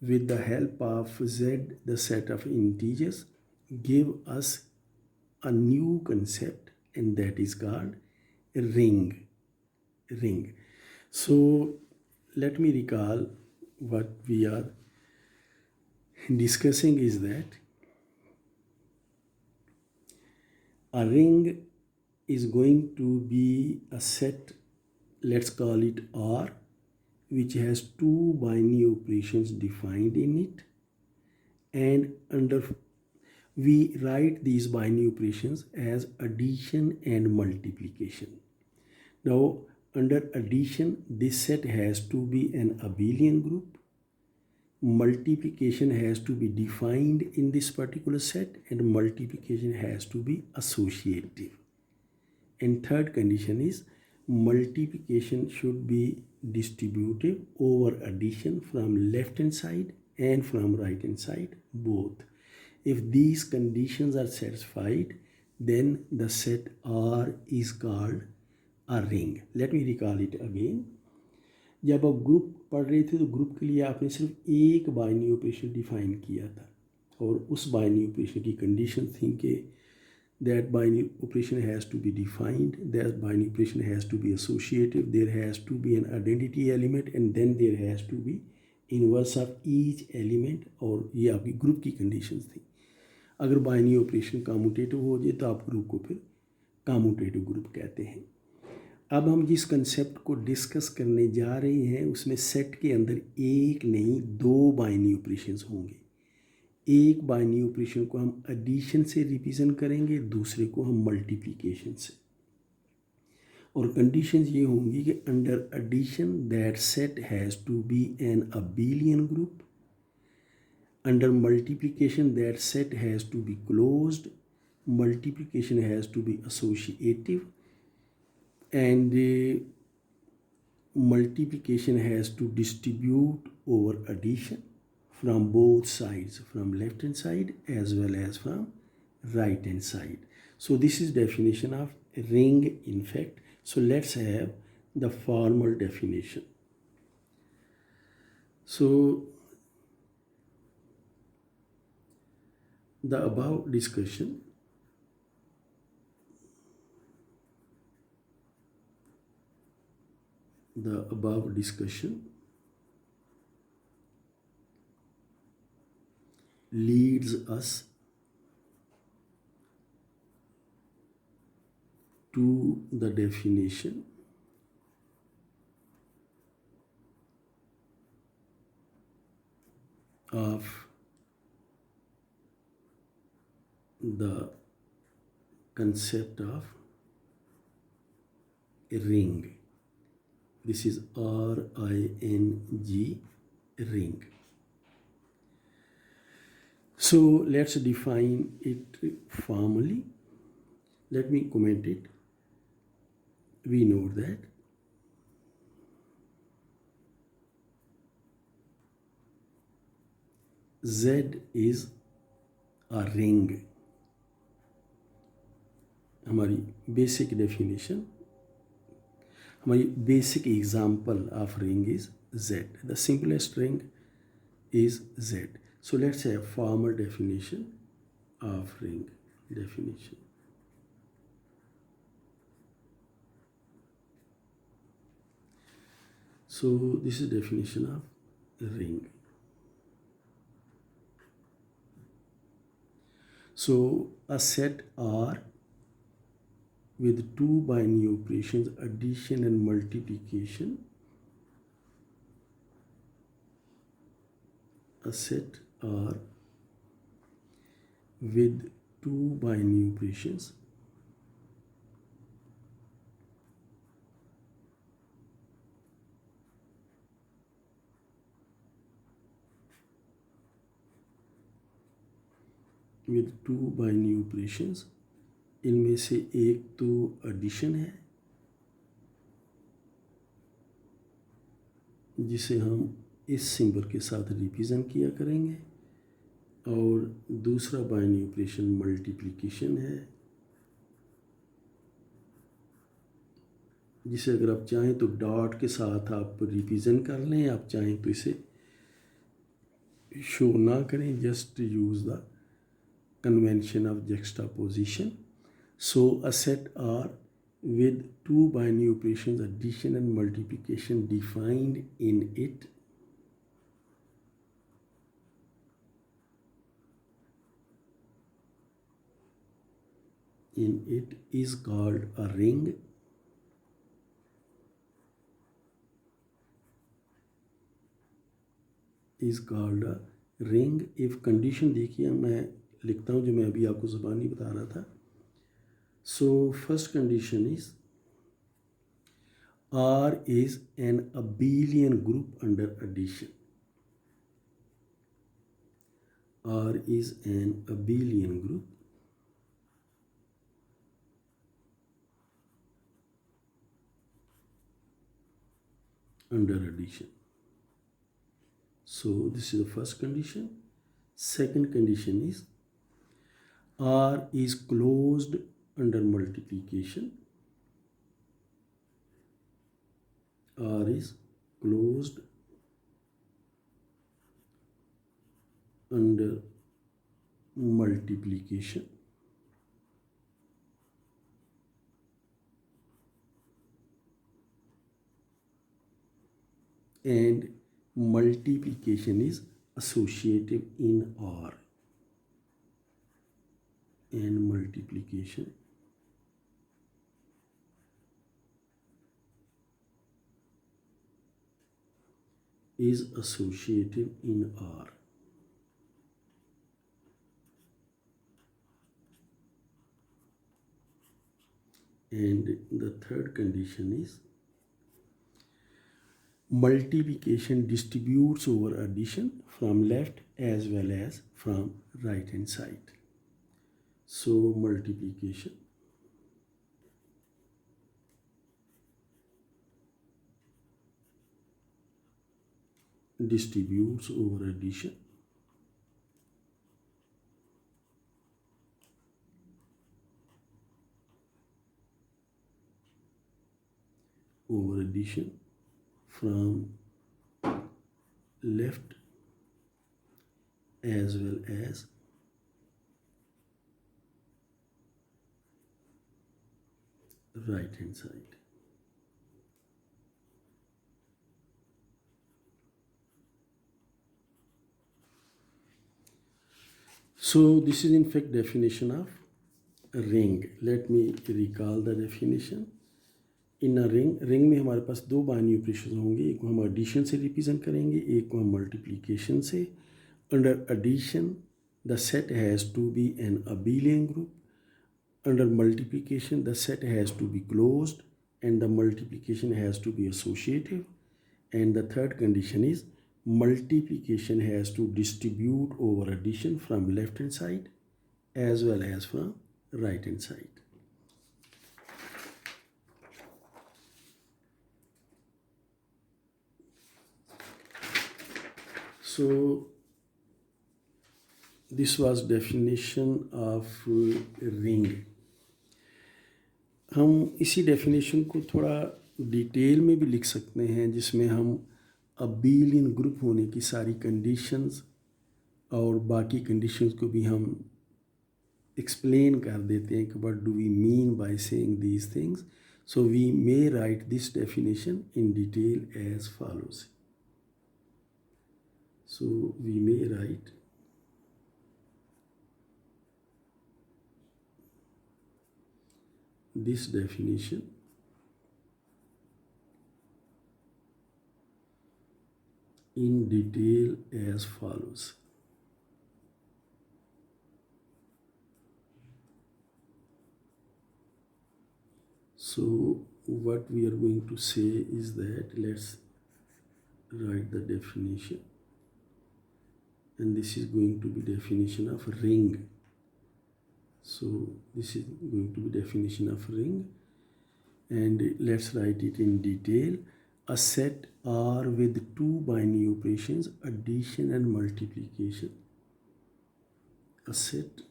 with the help of z, the set of integers, give us a new concept, and that is called ring. So let me recall what we are discussing is that a ring is going to be a set, let's call it R, which has two binary operations defined in it, and we write these binary operations as addition and multiplication. Now under addition, this set has to be an abelian group. Multiplication has to be defined in this particular set, and multiplication has to be associative. And third condition is multiplication should be distributive over addition from left hand side and from right hand side both. If these conditions are satisfied, then the set R is called a ring. Let me recall it again. जब आप group पढ़ रहे थे तो group के लिए आपने सिर्फ एक बाइनरी ऑपरेशन डिफाइन किया था, और उस बाइनरी ऑपरेशन की कंडीशन थी कि that binary operation has to be defined, that binary operation has to be associative, there has to be an identity element, and then there has to be inverse of each element, और ये आपकी group की conditions थी. अगर binary operation commutative हो जाए तो आप ग्रुप को फिर कम्यूटेटिव ग्रुप कहते हैं. अब हम जिस कंसेप्ट को डिस्कस करने जा रहे हैं उसमें सेट के अंदर एक नहीं दो बाइनरी ऑपरेशंस होंगे. एक बाइनरी ऑपरेशन को हम एडिशन से रिप्रेजेंट करेंगे, दूसरे को हम मल्टीप्लिकेशन से. और कंडीशंस ये होंगी कि under addition that set has to be an abelian group. Under multiplication that set has to be closed. Multiplication has to be associative, and multiplication has to distribute over addition from both sides, from left hand side as well as from right hand side. So this is definition of ring in fact. So let's have the formal definition. So the above discussion leads us to the definition of the concept of a ring. This is R-I-N-G, ring. So let's define it formally. Let me comment it. We know that Z is a ring. हमारी basic definition, हमारी basic example of ring is Z. The simplest ring is Z. So let's have formal definition of ring. Definition. So this is definition of ring. So a set R with two binary operations, addition and multiplication. A set R with two binary operations, इनमें से एक तो addition है जिसे हम इस symbol के साथ रिप्रेजेंट किया करेंगे, और दूसरा बाइनरी ऑपरेशन मल्टीप्लिकेशन है जिसे अगर आप चाहें तो डॉट के साथ आप रिप्रेजेंट कर लें, आप चाहें तो इसे शो ना करें, just use the convention of juxtaposition. So a set R with two binary operations addition and multiplication defined in it is called a ring. Is called a ring if condition देखिए मैं लिखता हूँ जो मैं अभी आपको ज़बानी बता रहा था. So first condition is R is an abelian group under addition. R is an abelian group under addition. So this is the first condition. Second condition is R is closed under multiplication. R is closed under multiplication. And multiplication is associative in R. And multiplication is associative in R. And the third condition is multiplication distributes over addition from left as well as from right hand side. So multiplication distributes over addition from left as well as right hand side. So this is in fact definition of a ring. Let me recall the definition. In ring में हमारे पास दो binary operation होंगे, एक को हम addition से represent करेंगे, एक को हम मल्टीप्लिकेशन से. Under addition the set has to be an abelian group. Under multiplication the set has to be closed and the multiplication has to be associative. And the third condition is multiplication has to distribute over addition from left hand side as well as from right hand side. So this was definition of ring. हम इसी definition को थोड़ा detail में भी लिख सकते हैं, जिसमें हम abelian ग्रुप होने की सारी कंडीशंस और बाकी कंडीशंस को भी हम एक्सप्लेन कर देते हैं कि what do we mean by saying these things. So we may write this definition in detail as follows. So we may write this definition in detail as follows. So what we are going to say is that let's write the definition. And this is going to be definition of ring. So this is going to be definition of ring, and let's write it in detail. A set R with two binary operations addition and multiplication. A set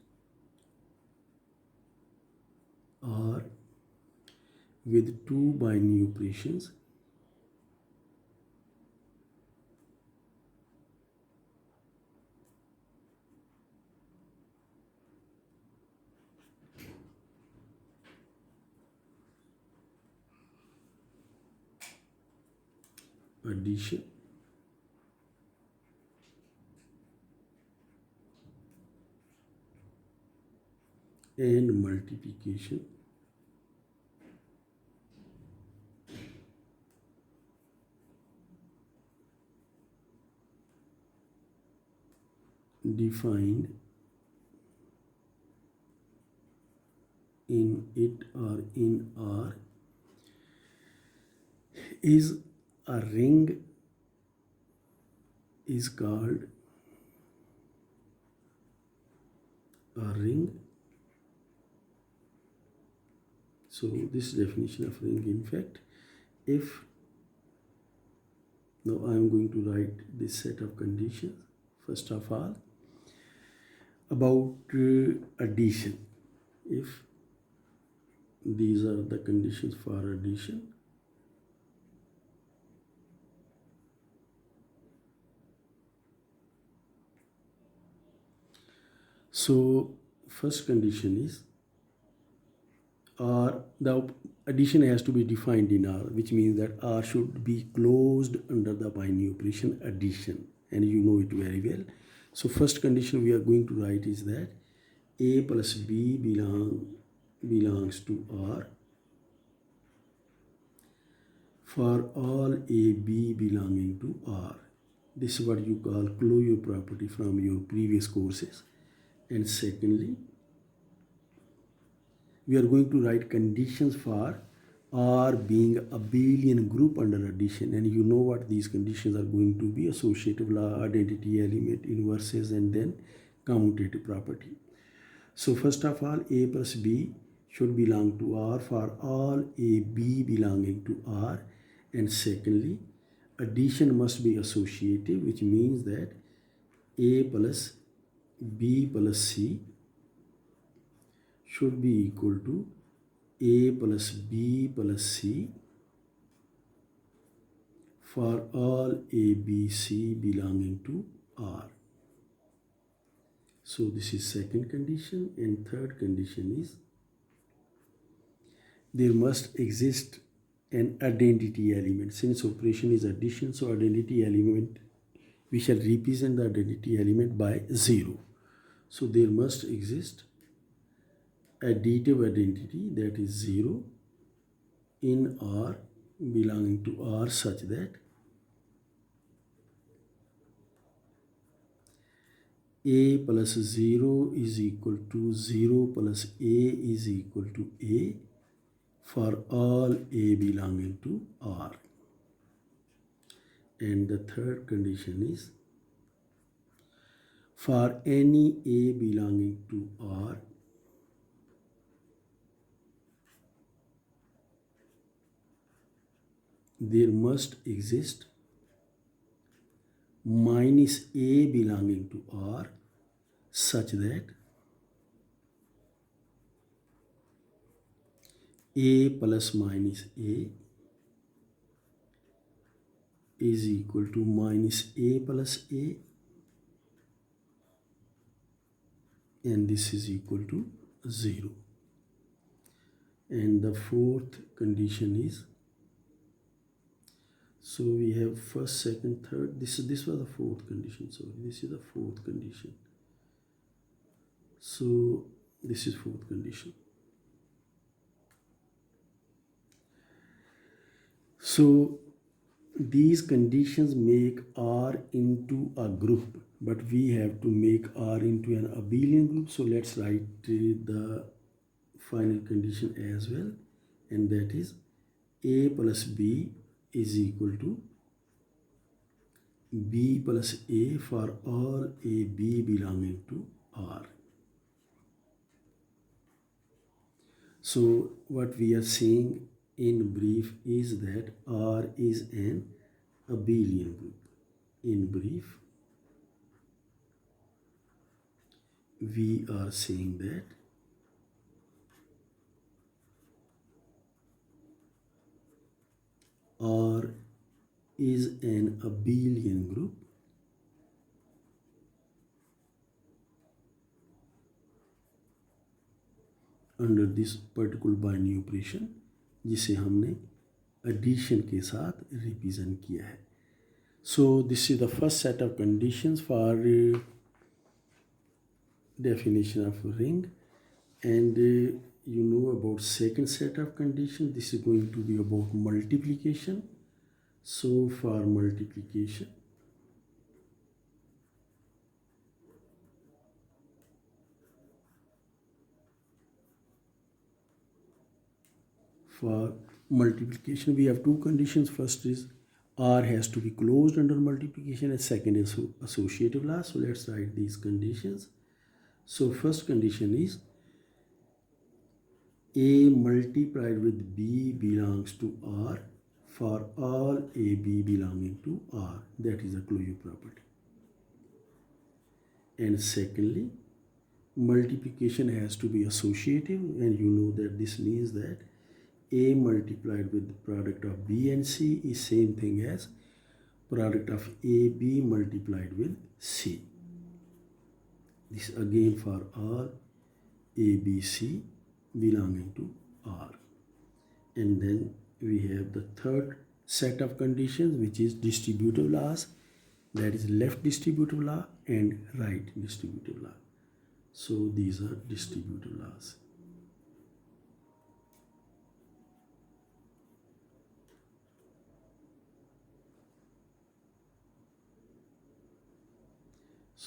R with two binary operations addition and multiplication defined in it or in R is a ring is called a ring. So this definition of ring, in fact, if now I am going to write this set of conditions. First of all, about addition. If these are the conditions for addition, so first condition is R, the addition has to be defined in R, which means that R should be closed under the binary operation addition, and you know it very well. So first condition we are going to write is that A plus B belongs to R for all A, B belonging to R. This is what you call closure property from your previous courses. And secondly, we are going to write conditions for R being abelian group under addition, and you know what these conditions are going to be: associative law, identity element, inverses, and then commutative property. So first of all, A plus B should belong to R for all A, B belonging to R. And secondly, addition must be associative, which means that A plus B plus C should be equal to A plus B plus C for all A, B, C belonging to R. So this is second condition. And third condition is there must exist an identity element. Since operation is addition, so identity element, we shall represent the identity element by 0. So there must exist additive identity, that is 0, in R belonging to R, such that A plus 0 is equal to 0 plus A is equal to A for all A belonging to R. And the third condition is for any A belonging to R, there must exist minus A belonging to R such that A plus minus A is equal to minus A plus A, and this is equal to 0. And the fourth condition is, so we have first, second, third. This was the fourth condition. So this is the fourth condition. So this is fourth condition. So these conditions make R into a group, but we have to make R into an abelian group. So let's write the final condition as well, and that is A plus B is equal to B plus A for all A, B belonging to R. So what we are saying in brief is that R is an abelian group. In brief, we are saying that R is an abelian group under this particular binary operation, जिसे हमने addition के साथ represent किया है. So this is the first set of conditions for definition of a ring, and you know about second set of conditions. This is going to be about multiplication. So for multiplication, we have two conditions. First is R has to be closed under multiplication, and second is associative law. So let's write these conditions. So first condition is A multiplied with B belongs to R for all AB belonging to R. That is a closure property. And secondly, multiplication has to be associative, and you know that this means that A multiplied with the product of B and C is same thing as product of AB multiplied with C. This again for all ABC belonging to R. And then we have the third set of conditions, which is distributive laws. That is left distributive law and right distributive law. So these are distributive laws.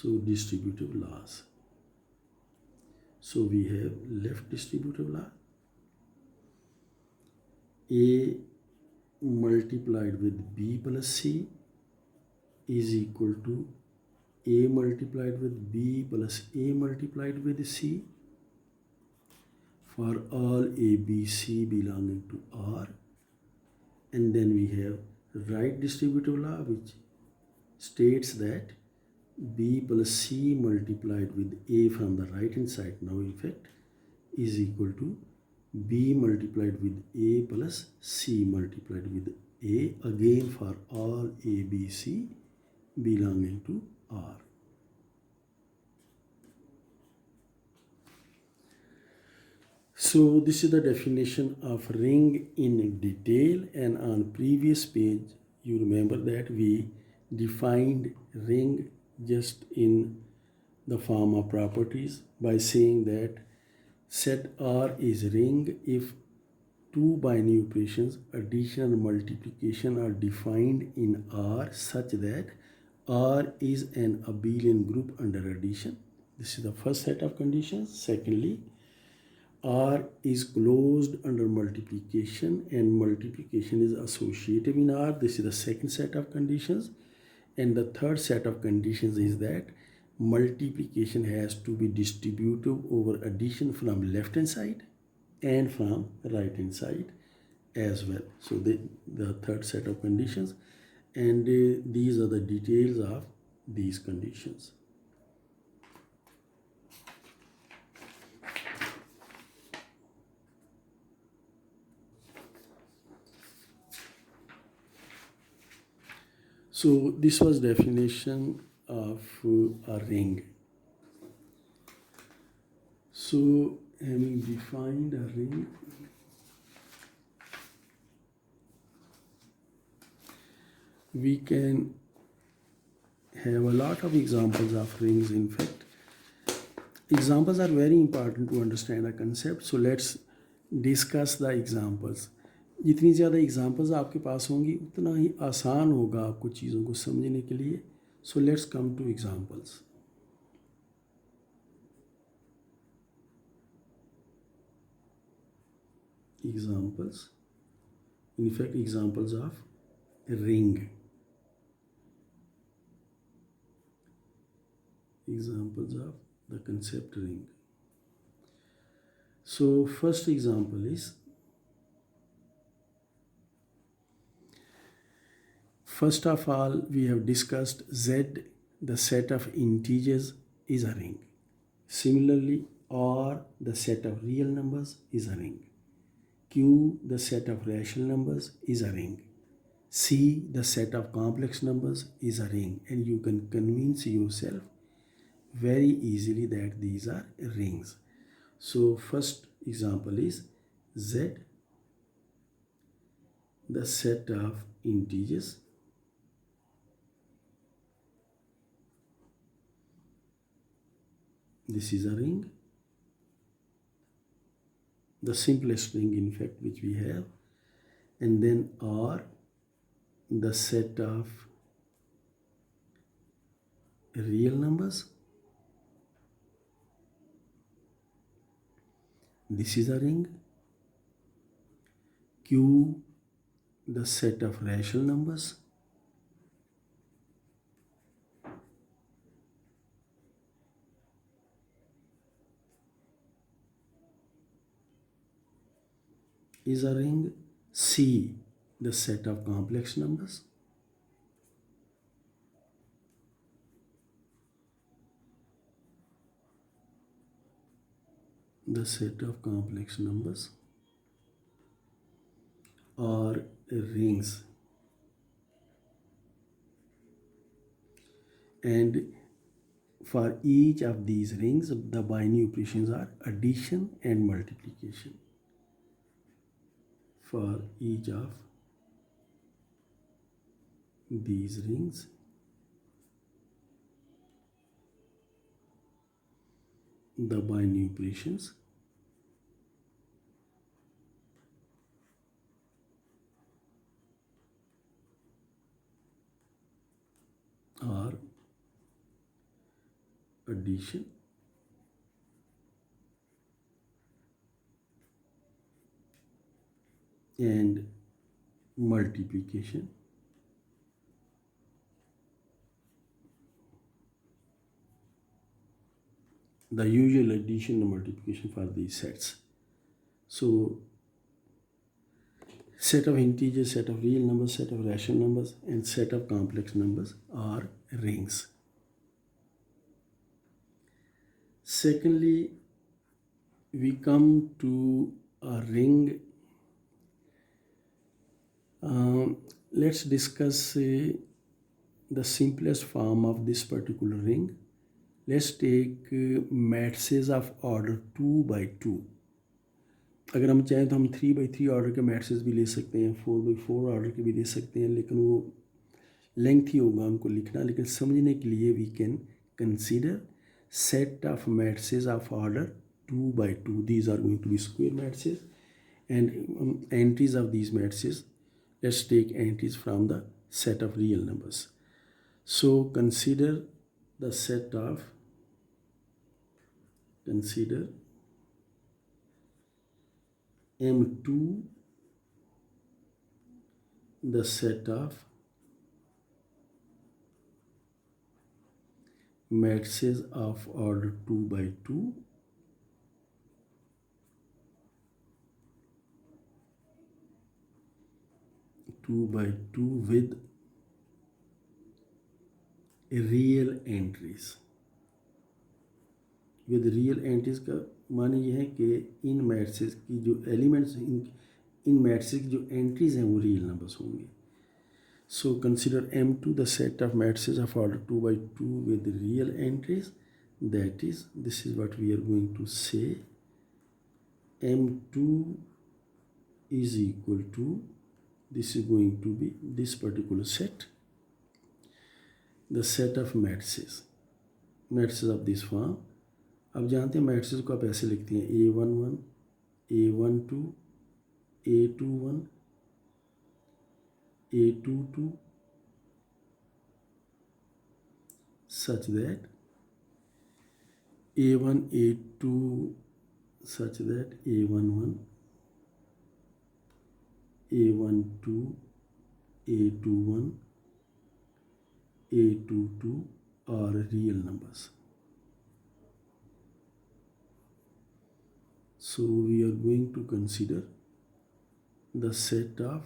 So distributive laws. So we have left distributive law. A multiplied with B plus C is equal to A multiplied with B plus A multiplied with C for all ABC belonging to R. And then we have right distributive law, which states that B plus C multiplied with A from the right hand side now in fact is equal to B multiplied with A plus C multiplied with A, again for all ABC belonging to R. So this is the definition of ring in detail, and on previous page you remember that we defined ring just in the form of properties by saying that set R is ring if two binary operations addition and multiplication are defined in R such that R is an abelian group under addition. This is the first set of conditions. Secondly, R is closed under multiplication and multiplication is associative in R. This is the second set of conditions. And the third set of conditions is that multiplication has to be distributive over addition from left hand side and from right hand side as well. So the third set of conditions, and these are the details of these conditions. So this was definition of a ring. So having defined a ring, we can have a lot of examples of rings. In fact, examples are very important to understand a concept. So let's discuss the examples. जितनी ज़्यादा examples आपके पास होंगी उतना ही आसान होगा आपको चीज़ों को समझने के लिए. सो let's come two examples. Examples, in fact examples of ring. Examples of the concept ring. So first example is, first of all we have discussed Z, the set of integers, is a ring. Similarly, R, the set of real numbers, is a ring. Q, the set of rational numbers, is a ring. C, the set of complex numbers, is a ring. And you can convince yourself very easily that these are rings. So first example is Z, the set of integers, This is a ring, the simplest ring in fact which we have, and then R, the set of real numbers. This is a ring. Q, the set of rational numbers. Is a ring. C, the set of complex numbers. The set of complex numbers are rings. And for each of these rings, the binary operations are addition and multiplication. For each of these rings, the binary operations are addition and multiplication. The usual addition and multiplication for these sets. So set of integers, set of real numbers, set of rational numbers, and set of complex numbers are rings. Secondly, we come to a ring. Let's discuss the simplest form of this particular ring. Let's take matrices of order 2 by 2. अगर हम चाहें तो हम 3 by 3 order के matrices भी ले सकते हैं, 4 by 4 ऑर्डर के भी ले सकते हैं, लेकिन वो लेंथी होगा उनको लिखना. लेकिन समझने के लिए we can consider set of matrices of order 2 by 2. These are going to be square matrices, and entries of these matrices, let's take entries from the set of real numbers. So consider the set of, consider M2 the set of matrices of order 2 by 2 with real entries. With real entries का माने ये है कि इन matrices की जो elements, इन matrices की जो entries हैं वो रियल नंबर्स होंगे. So consider M2 the set of matrices of order 2 by 2 with real entries. That is, this is what we are going to say. M2 is equal to, this is going to be this particular set, the set of matrices of this form. अब जानते हैं matrices को आप ऐसे लिखते हैं A11, A12, A21, A22, such that A1, A2, such that A11, A12, A21, A22 are real numbers. So we are going to consider the set of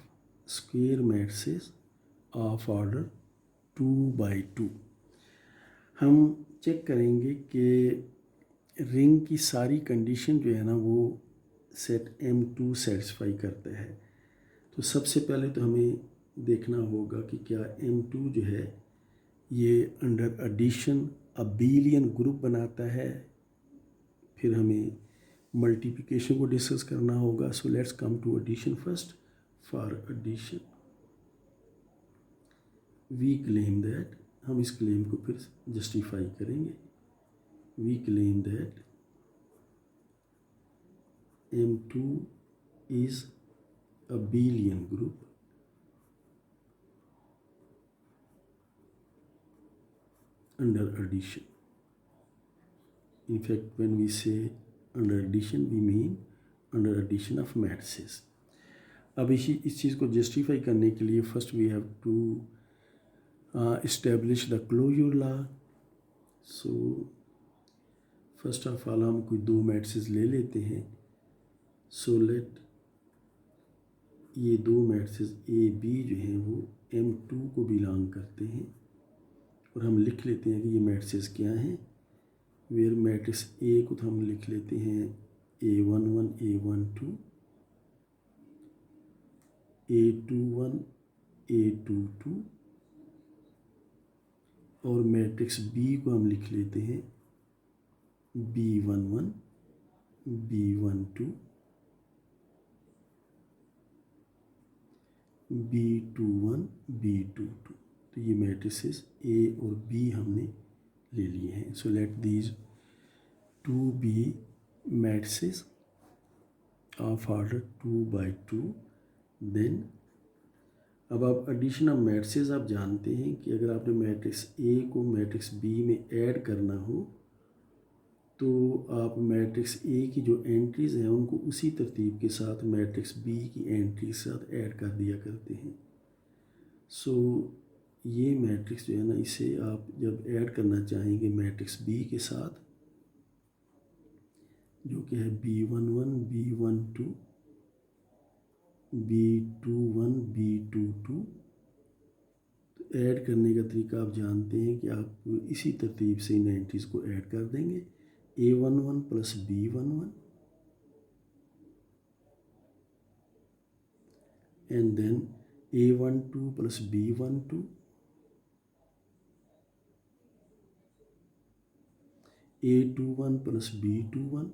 square matrices of order 2 by 2. हम check करेंगे कि ring की सारी condition जो है ना वो set M2 satisfy करता है. तो सबसे पहले तो हमें देखना होगा कि क्या M2 जो है ये अंडर एडिशन अबेलियन ग्रुप बनाता है. फिर हमें मल्टीप्लिकेशन को डिस्कस करना होगा. So let's come to addition first. For addition we claim that, हम इस क्लेम को फिर जस्टिफाई करेंगे. we claim that M2 is a abelian group under addition. In fact, when we say under addition, we mean under addition of matrices. अब इस चीज़ को justify करने के लिए first we have to establish the closure law. So first of all हम कोई दो matrices ले लेते हैं. सो लेट ये दो मैट्रिसेस ए बी जो हैं वो M2 को बिलोंग करते हैं और हम लिख लेते हैं कि ये मैट्रिसेस क्या हैं. वेयर मैट्रिक्स ए को तो हम लिख लेते हैं A11 A12 A21 A22 और मैट्रिक्स बी को हम लिख लेते हैं B11 B12 B21 B22. तो ये मैट्रिसेस ए और बी हमने ले लिए हैं. So let these two be matrices of order 2 by 2. Then अब आप एडिशन ऑफ मैट्रिसेस आप जानते हैं कि अगर आपने मैट्रिक्स ए को मैट्रिक्स बी में ऐड करना हो तो आप मैट्रिक्स ए की जो एंट्रीज़ हैं उनको उसी तरतीब के साथ मैट्रिक्स बी की एंट्री के साथ ऐड कर दिया करते हैं. सो ये मैट्रिक्स जो है ना, इसे आप जब ऐड करना चाहेंगे मैट्रिक्स बी के साथ जो कि है B11 B12 B21 B22, तो ऐड करने का तरीका आप जानते हैं कि आप इसी तरतीब से इन एंट्रीज़ को ऐड कर देंगे. A11 plus B11 and then A12 plus B12 A21 plus B21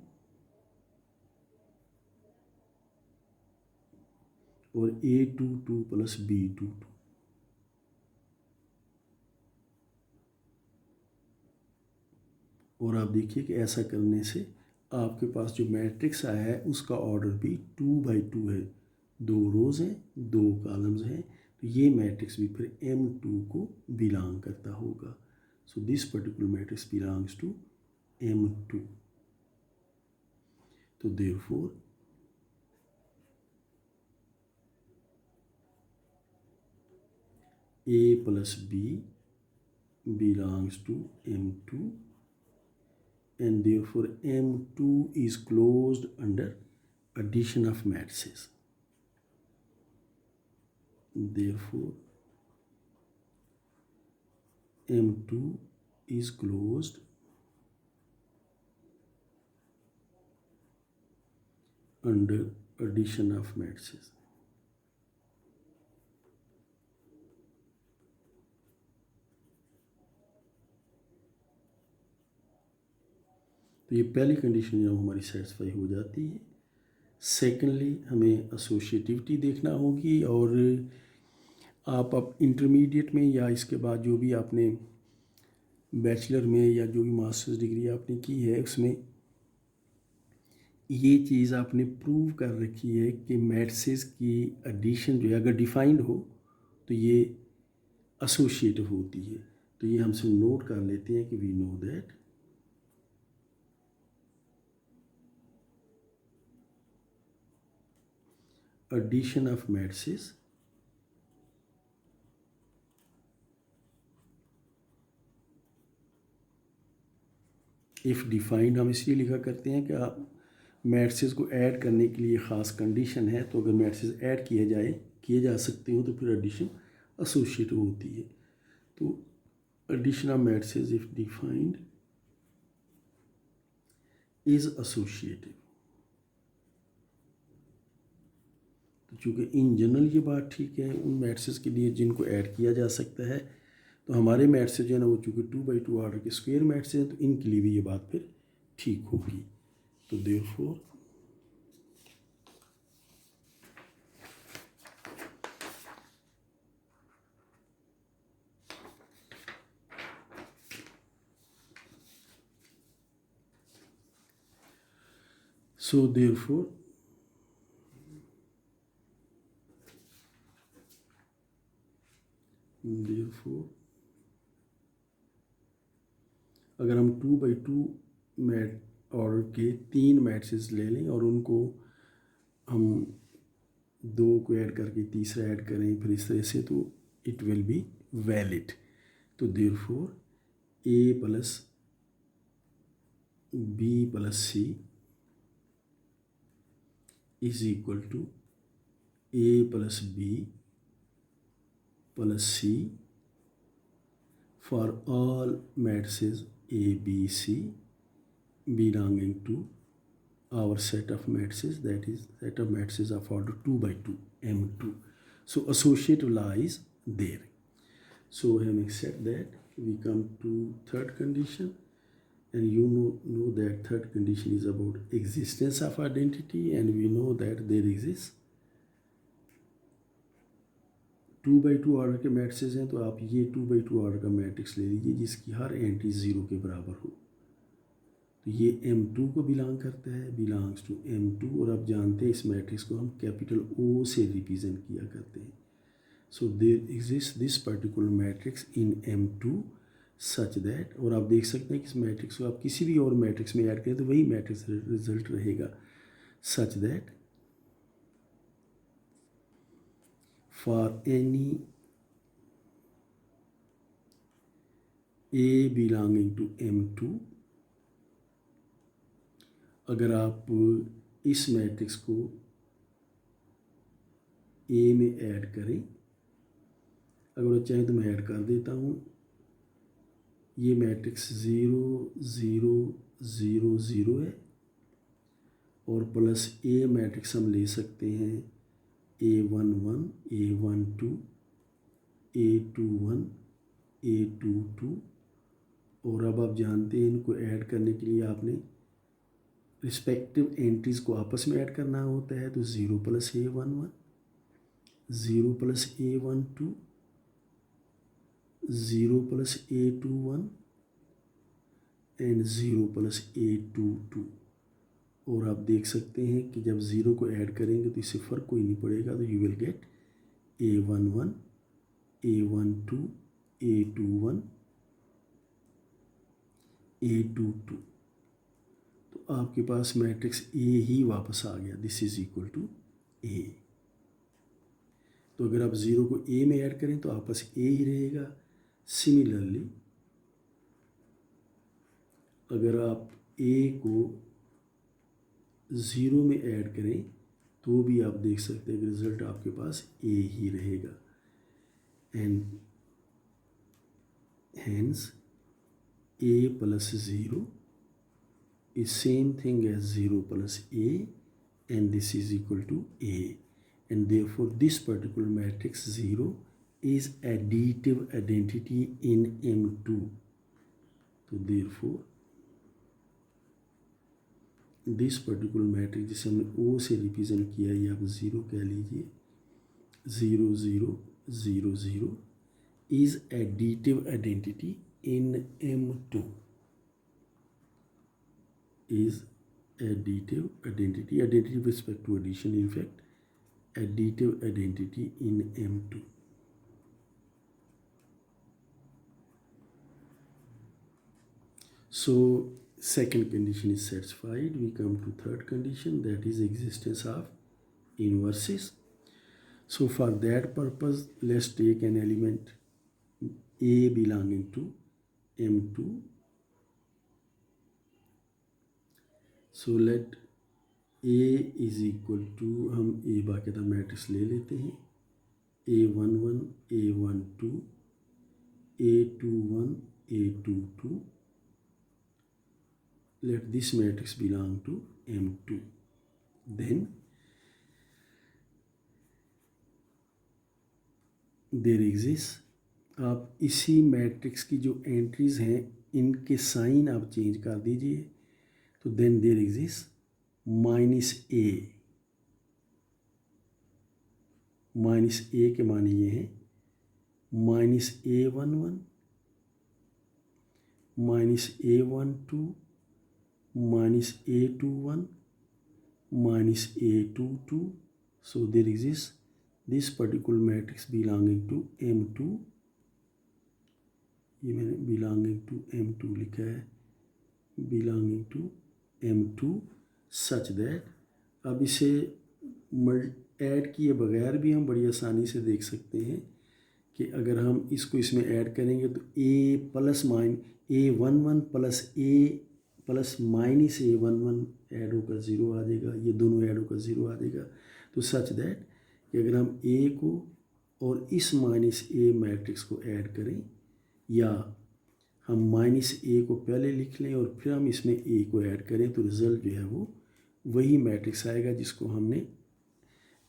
और A22 प्लस B22. और आप देखिए कि ऐसा करने से आपके पास जो मैट्रिक्स आया है उसका ऑर्डर भी 2 by 2 है. दो रोज़ हैं, दो कॉलम्स हैं, तो ये मैट्रिक्स भी फिर M2 को बिलोंग करता होगा. So this particular matrix belongs to M2. तो therefore A plus B belongs to M2 and therefore M2 is closed under addition of matrices. Therefore M2 is closed under addition of matrices. तो ये पहली condition जो हमारी satisfy हो जाती है. Secondly हमें एसोसिएटिविटी देखना होगी. और आप इंटरमीडिएट में या इसके बाद जो भी आपने बैचलर में या जो भी मास्टर्स डिग्री आपने की है उसमें ये चीज़ आपने प्रूव कर रखी है कि मैट्रिसेस की एडिशन जो है अगर डिफाइंड हो तो ये एसोसिएटिव होती है. तो ये हमसे नोट कर लेते हैं कि we know that addition of matrices if defined हम इसलिए लिखा करते हैं कि आप मैट्रिसेस को ऐड करने के लिए ख़ास कंडीशन है. तो अगर मैट्रिसेस ऐड किए जा सकते हो तो फिर एडिशन एसोसिएटिव होती है. तो addition of matrices if defined is associative. तो चूँकि इन जनरल ये बात ठीक है उन मैट्रिसेस के लिए जिनको ऐड किया जा सकता है, तो हमारे मैट्रिसेस जो है ना वो चूँकि 2 by 2 ऑर्डर के स्क्वायर मैट्रिसेस हैं तो इनके लिए भी ये बात फिर ठीक होगी. तो देयरफॉर So therefore अगर हम 2/2 मैट ऑर्डर के 3 मैट्रिसेस ले लें और उनको हम 2 को ऐड करके तीसरा ऐड करें फिर इस तरह से, तो इट विल बी वैलिड. तो therefore A plus B plus C is equal to A plus B plus C for all matrices A, B, C belonging to our set of matrices, that is set of matrices of order 2/2 M2. So associative lies there. So having said that, we come to third condition, and you know that third condition is about existence of identity, and we know that there exists 2/2 order के matrices हैं. तो आप ये 2/2 order का matrix ले लीजिए जिसकी हर entry 0 के बराबर हो. तो ये M2 को बिलोंग करता है, बिलोंग्स टू M2. और आप जानते हैं इस मैट्रिक्स को हम कैपिटल O से रिप्रेजेंट किया करते हैं. So there exist this particular matrix in M2 such that, और आप देख सकते हैं कि इस मैट्रिक्स को आप किसी भी और मैट्रिक्स में ऐड करें तो वही मैट्रिक्स रिजल्ट रहेगा. Such that for any A belonging to M2, अगर आप इस मैट्रिक्स को A में ऐड करें, अगर चाहें तो मैं ऐड कर देता हूँ. ये मैट्रिक्स 0 0 0 0 है और प्लस A मैट्रिक्स हम ले सकते हैं A11 A12 A21 A22. और अब आप जानते हैं इनको ऐड करने के लिए आपने रिस्पेक्टिव एंट्रीज़ को आपस में ऐड करना होता है. तो 0 + A11 0 + A12 0 + A21 and 0 + A22. और आप देख सकते हैं कि जब 0 को ऐड करेंगे तो इससे फ़र्क कोई नहीं पड़ेगा. तो you will get A11 A12 A21 A22. तो आपके पास मैट्रिक्स A ही वापस आ गया. This is equal to A. तो अगर आप 0 को A में ऐड करें तो आपस A ही रहेगा. सिमिलरली अगर आप A को 0 में ऐड करें तो भी आप देख सकते हैं कि रिज़ल्ट आपके पास A ही रहेगा. And hence A + 0 is same thing as 0 + A, and this is equal to A, and therefore this particular matrix 0 is additive identity in M2. तो therefore दिस पर्टिकुलर मैट्रिक्स जिसे हमने O से represent किया, ये आप 0 कह लीजिए, 0 0 0 0 is additive identity in M2. Is additive identity with respect to addition, in fact additive identity in M2. So second condition is satisfied. We come to third condition, that is existence of inverses. So for that purpose, let's take an element A belonging to M2. So let A is equal to, हम A बाकायदा matrix ले लेते हैं, A11 A12 A21 A22. Let this matrix belong to M2. Then there exists, आप इसी matrix की जो entries हैं इनके साइन आप चेंज कर दीजिए. तो then there exist -A. -A के माने ये हैं -A11 -A12 -A21 minus A22. So there exists this particular matrix belonging to M2, ये मैंने belonging to M2 लिखा है, belonging to M2 such that, अब इसे ऐड किए बगैर भी हम बड़ी आसानी से देख सकते हैं कि अगर हम इसको इसमें ऐड करेंगे तो A11 plus A plus minus A11 add होकर 0 आ जाएगा, ये दोनों ऐड होकर 0 आ जाएगा। तो सच दैट कि अगर हम A को और इस माइनस A मैट्रिक्स को ऐड करें, या हम माइनस A को पहले लिख लें और फिर हम इसमें A को ऐड करें, तो रिज़ल्ट जो है वो वही मैट्रिक्स आएगा जिसको हमने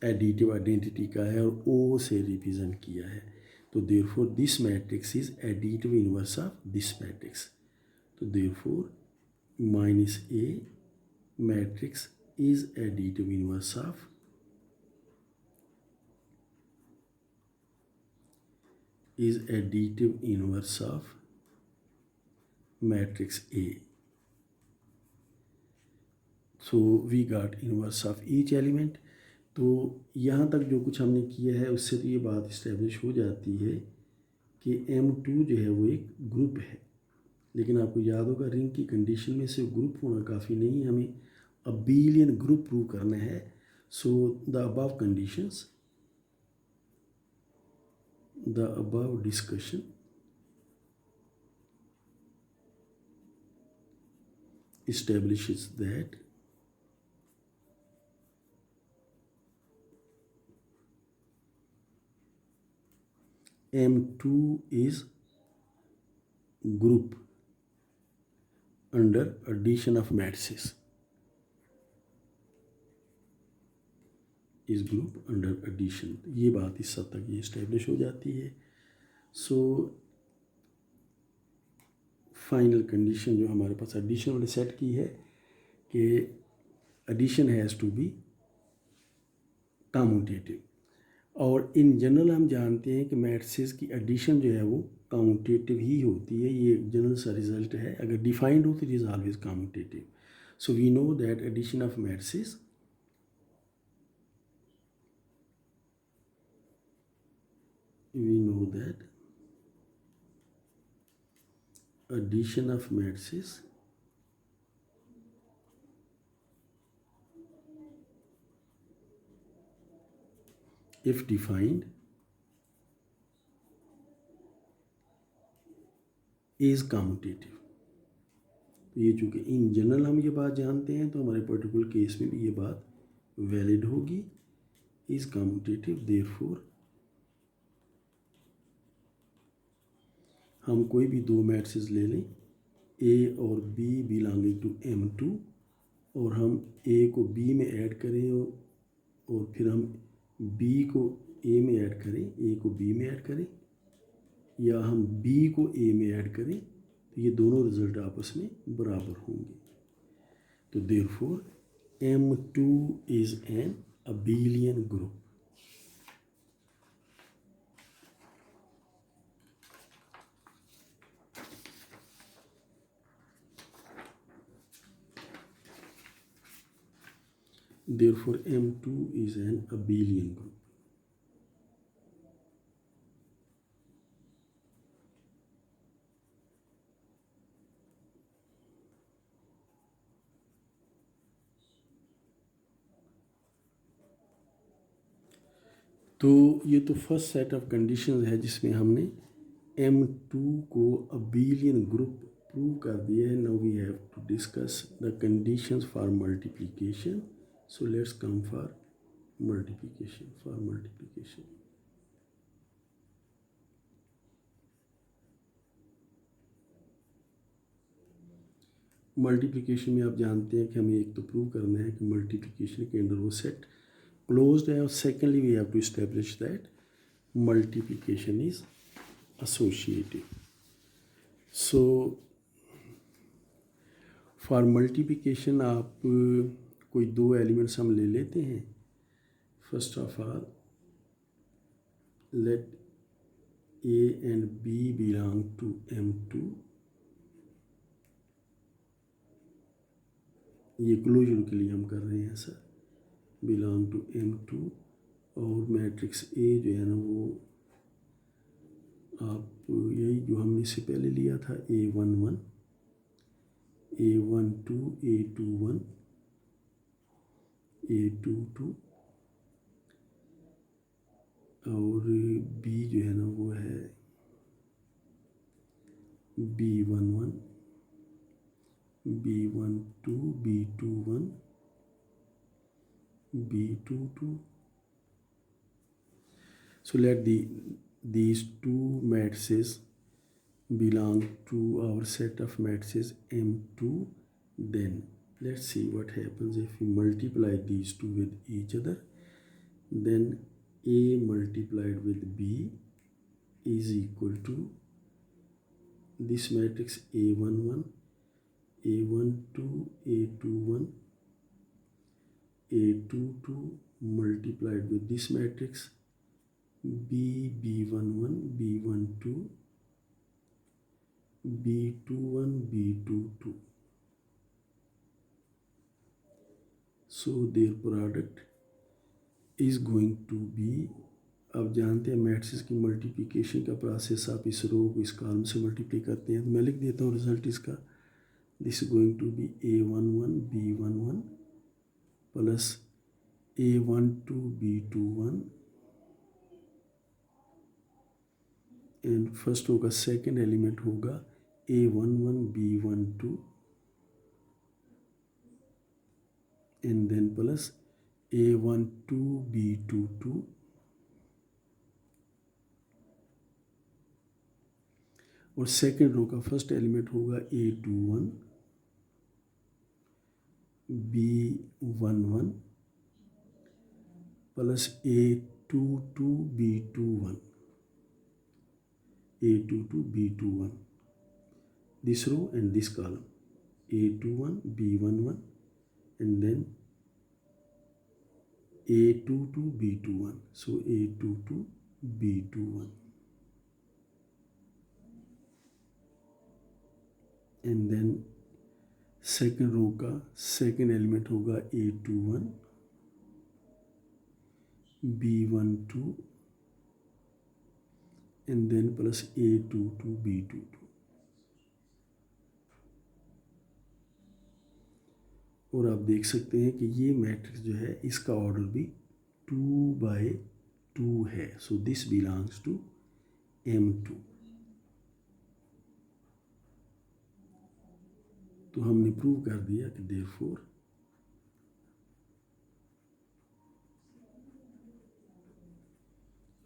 एडिटिव आइडेंटिटी का है और O से रिप्रेजेंट किया है। तो therefore this matrix is additive inverse of this matrix. तो therefore minus A matrix is additive inverse of matrix A. So we got inverse of each element. तो यहाँ तक जो कुछ हमने किया है उससे तो ये बात इस्टेब्लिश हो जाती है कि M2 जो है वो एक ग्रुप है, लेकिन आपको याद होगा रिंग की कंडीशन में सिर्फ ग्रुप होना काफ़ी नहीं है, हमें अबेलियन ग्रुप प्रूव करना है। So the above conditions, the above discussion establishes that M2 is group under addition of matrices, इस ग्रुप अंडर एडिशन, ये बात इस हद तक ये इस्टेब्लिश हो जाती है। सो फाइनल कंडीशन जो हमारे पास एडिशन वाले सेट की है कि addition has to be commutative, और इन जनरल हम जानते हैं कि मैट्रिसेस की एडिशन जो है वो कम्यूटेटिव ही होती है, ये जनरल सा रिजल्ट है। अगर डिफाइंड हो तो it is always commutative. So we know that addition of matrices we know that addition of matrices if defined is commutative। तो ये चूँकि इन जनरल हम ये बात जानते हैं तो हमारे पर्टिकुलर केस में भी ये बात वैलिड होगी, इज कम्यूटेटिव। देयरफॉर हम कोई भी दो मैट्रिसेस ले लें A और B बिलोंगिंग टू M2, और हम A को B में ऐड करें और फिर हम B को A में ऐड करें, A को B में ऐड करें, या हम B को A में ऐड करें, तो ये दोनों रिजल्ट आपस में बराबर होंगे। तो therefore M2 is an abelian group. Therefore, M2 is an abelian group. तो ये तो फर्स्ट सेट ऑफ कंडीशंस है जिसमें हमने M2 को अबेलियन ग्रुप प्रूव कर दिया है। Now we have to discuss the conditions for multiplication. So let's come for multiplication. For multiplication, multiplication में आप जानते हैं कि हमें एक तो प्रूव करना है कि मल्टीप्लिकेशन के अंदर वो सेट क्लोज्ड है, और secondly we have to establish that multiplication is associative. So for multiplication आप कोई दो एलिमेंट्स हम ले लेते हैं। First of all let A and B belong to M2। ये क्लोजर के लिए हम कर रहे हैं सर। बिलोंग टू M2 और मैट्रिक्स ए जो है ना वो आप यही जो हमने इससे पहले लिया था A11 A12 A21 A22 और बी जो है ना वो है B11 B12 B21 B22. So let these two matrices belong to our set of matrices M2. Then let's see what happens if we multiply these two with each other. Then A multiplied with B is equal to this matrix A11 A12 A21 A22 multiplied with this matrix B11 B12 B21 B22. So their product is going to be, अब जानते हैं matrices की multiplication का process, आप इस रो को इस column से मल्टीप्लाई करते हैं, तो मैं लिख देता हूँ रिजल्ट इसका. This is going to be A11 B11 plus A12 B21 and first होगा, सेकेंड एलिमेंट होगा A11 B12 and then plus A12 B22 और सेकेंड रो का फर्स्ट एलिमेंट होगा A21 B11 plus A22 B21 A22 B21, this row and this column, A21 B11 and then A22 B21, so A22 B21 and then second row का second element होगा A21 B12 and then plus A22 B22 और आप देख सकते हैं कि ये matrix जो है इसका ऑर्डर भी 2/2 है. So this belongs to M2. तो हमने प्रूव कर दिया कि देयरफॉर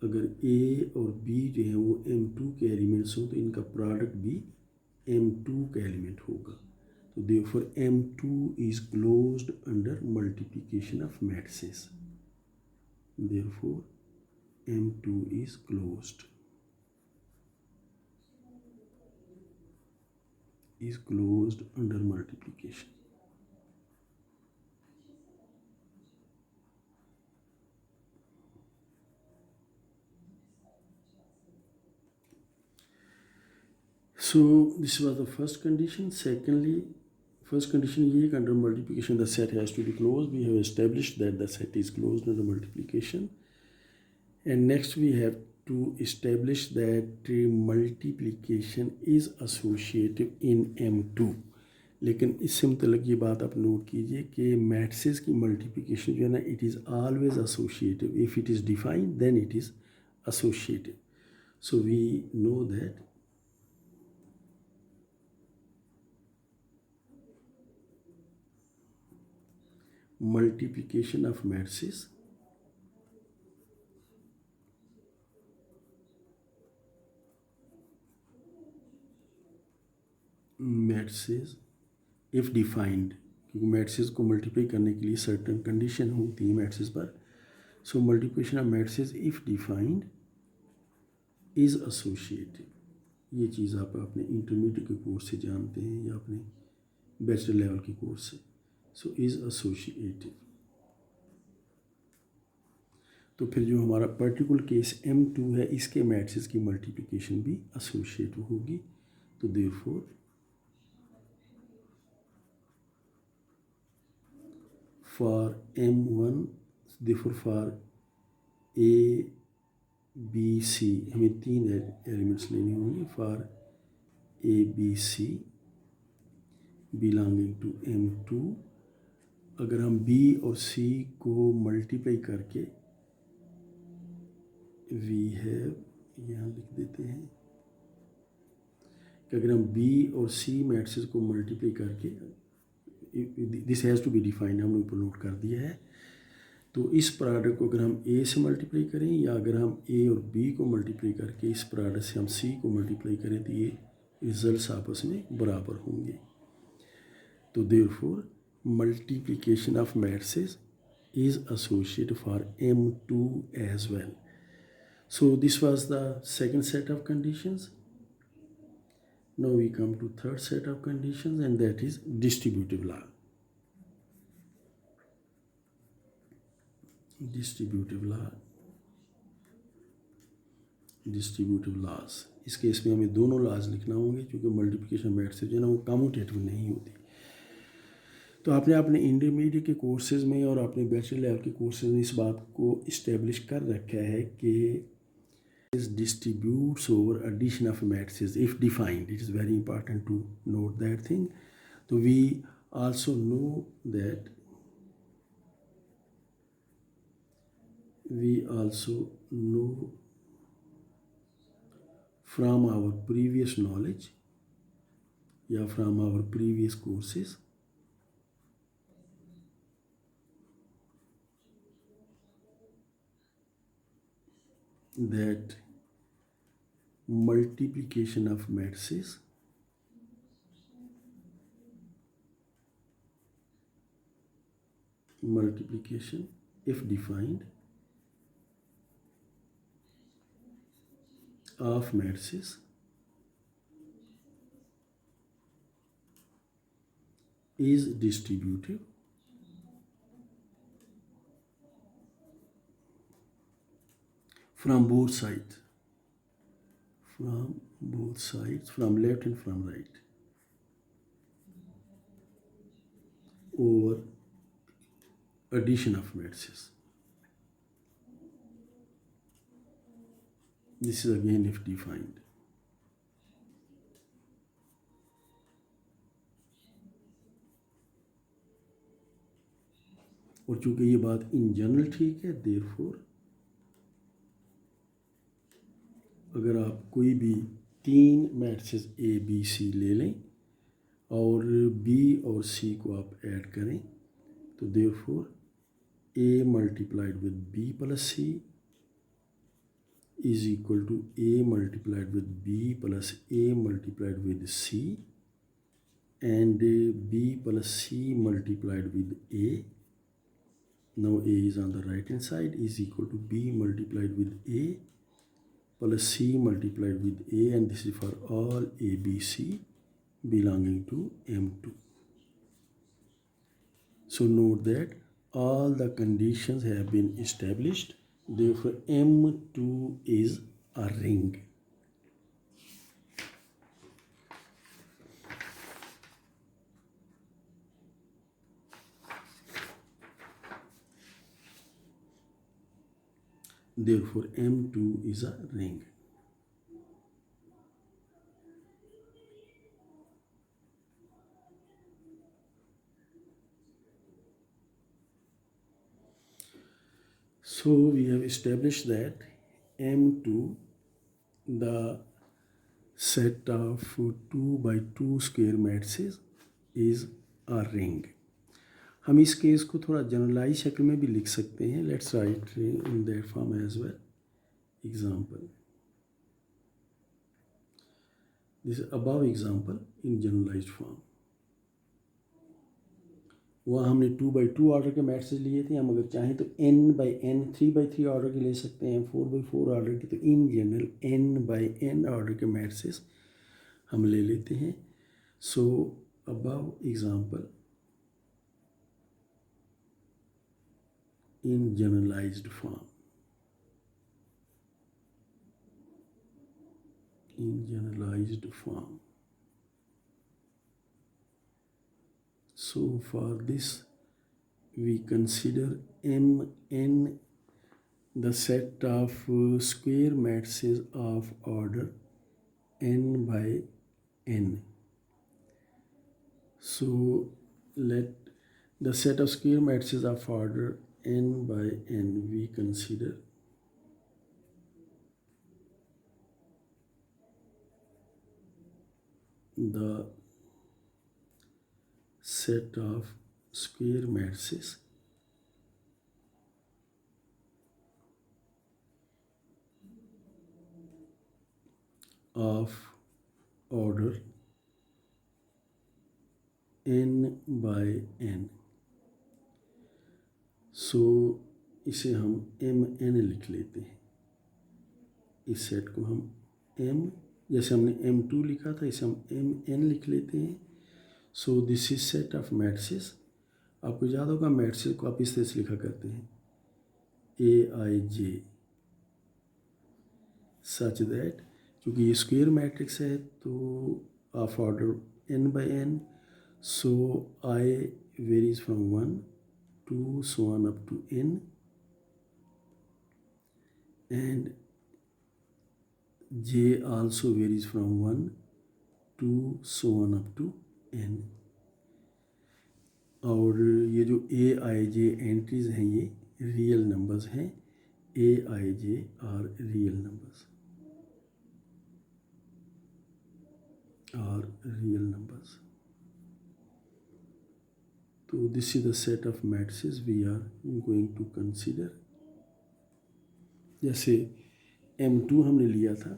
अगर A और B जो है वो M2 के एलिमेंट्स हों तो इनका प्रोडक्ट भी M2 का एलिमेंट होगा. तो therefore M2 is closed under multiplication of matrices. Therefore M2 is closed. Is closed under multiplication. So this was the first condition. Secondly, first condition ये कि under multiplication the set has to be closed. We have established that the set is closed under multiplication. And next we have to establish that multiplication is associative in M2. लेकिन इससे मतलब ये बात आप note कीजिए कि matrices की multiplication जो है ना, it is always associative. If it is defined then it is associative. So we know that multiplication of matrices if defined, क्योंकि मैट्रिसेस को मल्टीप्लाई करने के लिए सर्टन कंडीशन होती है मैट्रिसेस पर. सो multiplication of matrices if defined is associative. ये चीज़ आप अपने इंटरमीडिएट के कोर्स से जानते हैं या अपने बैचलर लेवल के कोर्स से. So is associative. तो फिर जो हमारा पर्टिकुलर केस M2 है इसके मैट्रिसेस की मल्टीप्लिकेशन भी एसोसिएटिव होगी. तो therefore for M1 therefore for A B C हमें 3 एलिमेंट्स लेने होंगे for A B C belonging to M2। अगर हम B और C को मल्टीप्लाई करके वी हैव यहाँ लिख देते हैं कि अगर हम B और C मैट्रिसेस को मल्टीप्लाई करके, this has to be defined, हमने ऊपर नोट कर दिया है। तो इस प्रोडक्ट को अगर हम A से मल्टीप्लाई करें या अगर हम A और B को मल्टीप्लाई करके इस प्रोडक्ट से हम C को मल्टीप्लाई करें तो ये रिजल्ट्स आपस में बराबर होंगे। तो therefore multiplication of matrices is associated for M2 as well. So this was the second set of conditions. Now we come to third set of conditions, and that is distributive law. Distributive laws. इस case में हमें दोनों laws लिखना होंगे क्योंकि multiplication matrices जो है ना वो कम्यूटेटिव नहीं होती। तो आपने अपने इंटरमीडिएट के कोर्सेज में और अपने बैचलर लेवल के कोर्सेज में इस बात को इस्टेब्लिश कर रखा है कि distributes over addition of matrices if defined. It is very important to note that thing. So we also know from our previous knowledge, yeah, from our previous courses, that multiplication of matrices if defined of matrices is distributive from both sides, from left and from right, over addition of matrices. This is again if defined. और चूंकि ये बात in general ठीक है, therefore अगर आप कोई भी 3 मैट्रिसेस A B C ले लें और B और C को आप ऐड करें तो therefore A multiplied with B plus C is equal to A multiplied with B plus A multiplied with C, and B plus C multiplied with A. Now A is on the right hand side is equal to B multiplied with A plus C multiplied with A, and this is for all A, B, C belonging to M2. So note that all the conditions have been established. Therefore, M2 is a ring. Therefore, M2 is a ring. So we have established that M2, the set of 2 by 2 square matrices, is a ring. हम इस case को थोड़ा generalise शक्ल में भी लिख सकते हैं. Let's write in that form as well. Example, this above example in generalized form. वहाँ हमने 2 by 2 ऑर्डर के मैट्रिसेस लिए थे. हम अगर चाहें तो n by n 3 by 3 order के ले सकते हैं, 4 by 4 ऑर्डर के. तो in general n by n order के मैट्रिसेस हम ले लेते हैं. So above example in generalized form. So for this we consider Mn the set of square matrices of order n by n. So let the set of square matrices of order n by n we consider the set of square matrices of order n by n. सो इसे हम M N लिख लेते हैं। इस set को हम M, जैसे हमने M2 लिखा था, इसे हम एम एन लिख लेते हैं। So this is set of matrices. आपको याद होगा मैट्रिसेस को आप इस तरह से लिखा करते हैं AIJ, सच दैट क्योंकि ये स्क्वायर मैट्रिक्स है तो of order n by n, so I varies from 1 to so on up to n, and j also varies from 1 to so on up to n. और ये जो AIJ entries हैं ये real numbers हैं। AIJ are real numbers, तो this is the set of matrices we are going to consider. जैसे M2 हमने लिया था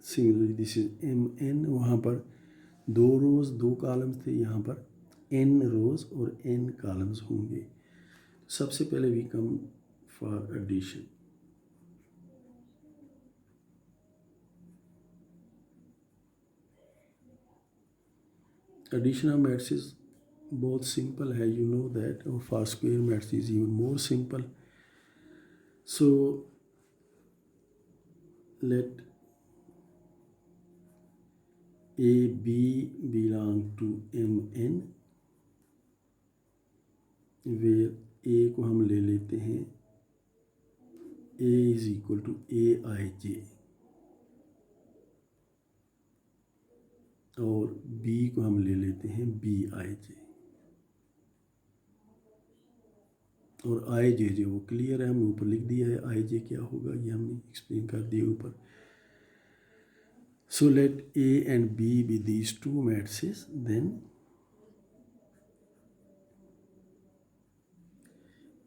सिंगुलरली, दिस इज MN, वहाँ पर 2 रोज 2 कॉलम्स थे, यहाँ पर n रोज और n कॉलम्स होंगे। सबसे पहले we come for addition. Addition of matrices बहुत सिंपल है, यू नो दैट, और for square matrices even more simple. So let AB belong to Mn, where A को हम ले लेते हैं A is equal to AIJ, और B को हम ले लेते हैं BIJ, और IJ जो वो क्लियर है, हमने ऊपर लिख दिया है IJ क्या होगा, ये हमने एक्सप्लेन कर दिया ऊपर। So let A and B be these two matrices, then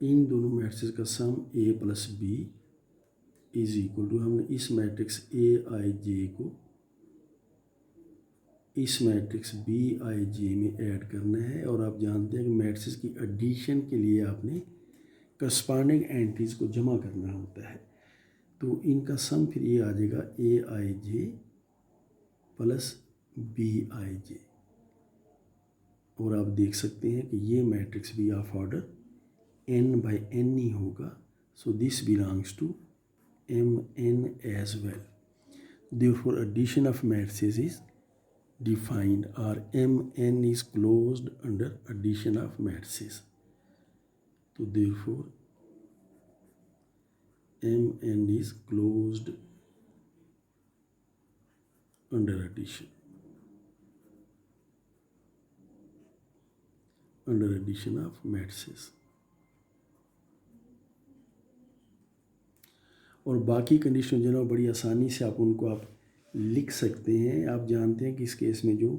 इन दोनों मैट्रिसेस का sum A plus B is equal to, हमने इस मैट्रिक्स AIJ को इस मैट्रिक्स BIJ में ऐड करना है, और आप जानते हैं कि मैट्रिसेस की एडिशन के लिए आपने करस्पॉन्डिंग एंट्रीज को जमा करना होता है, तो इनका सम फिर ये आ जाएगा AIJ प्लस BIJ, और आप देख सकते हैं कि ये मैट्रिक्स भी of order n by n ही होगा। So this belongs to Mn as well. Therefore addition of matrices is defined, or Mn is closed under addition of matrices. So therefore Mn is closed under addition, under addition of matrices। और बाकी condition जो है बड़ी आसानी से आप उनको आप लिख सकते हैं। आप जानते हैं कि इस केस में जो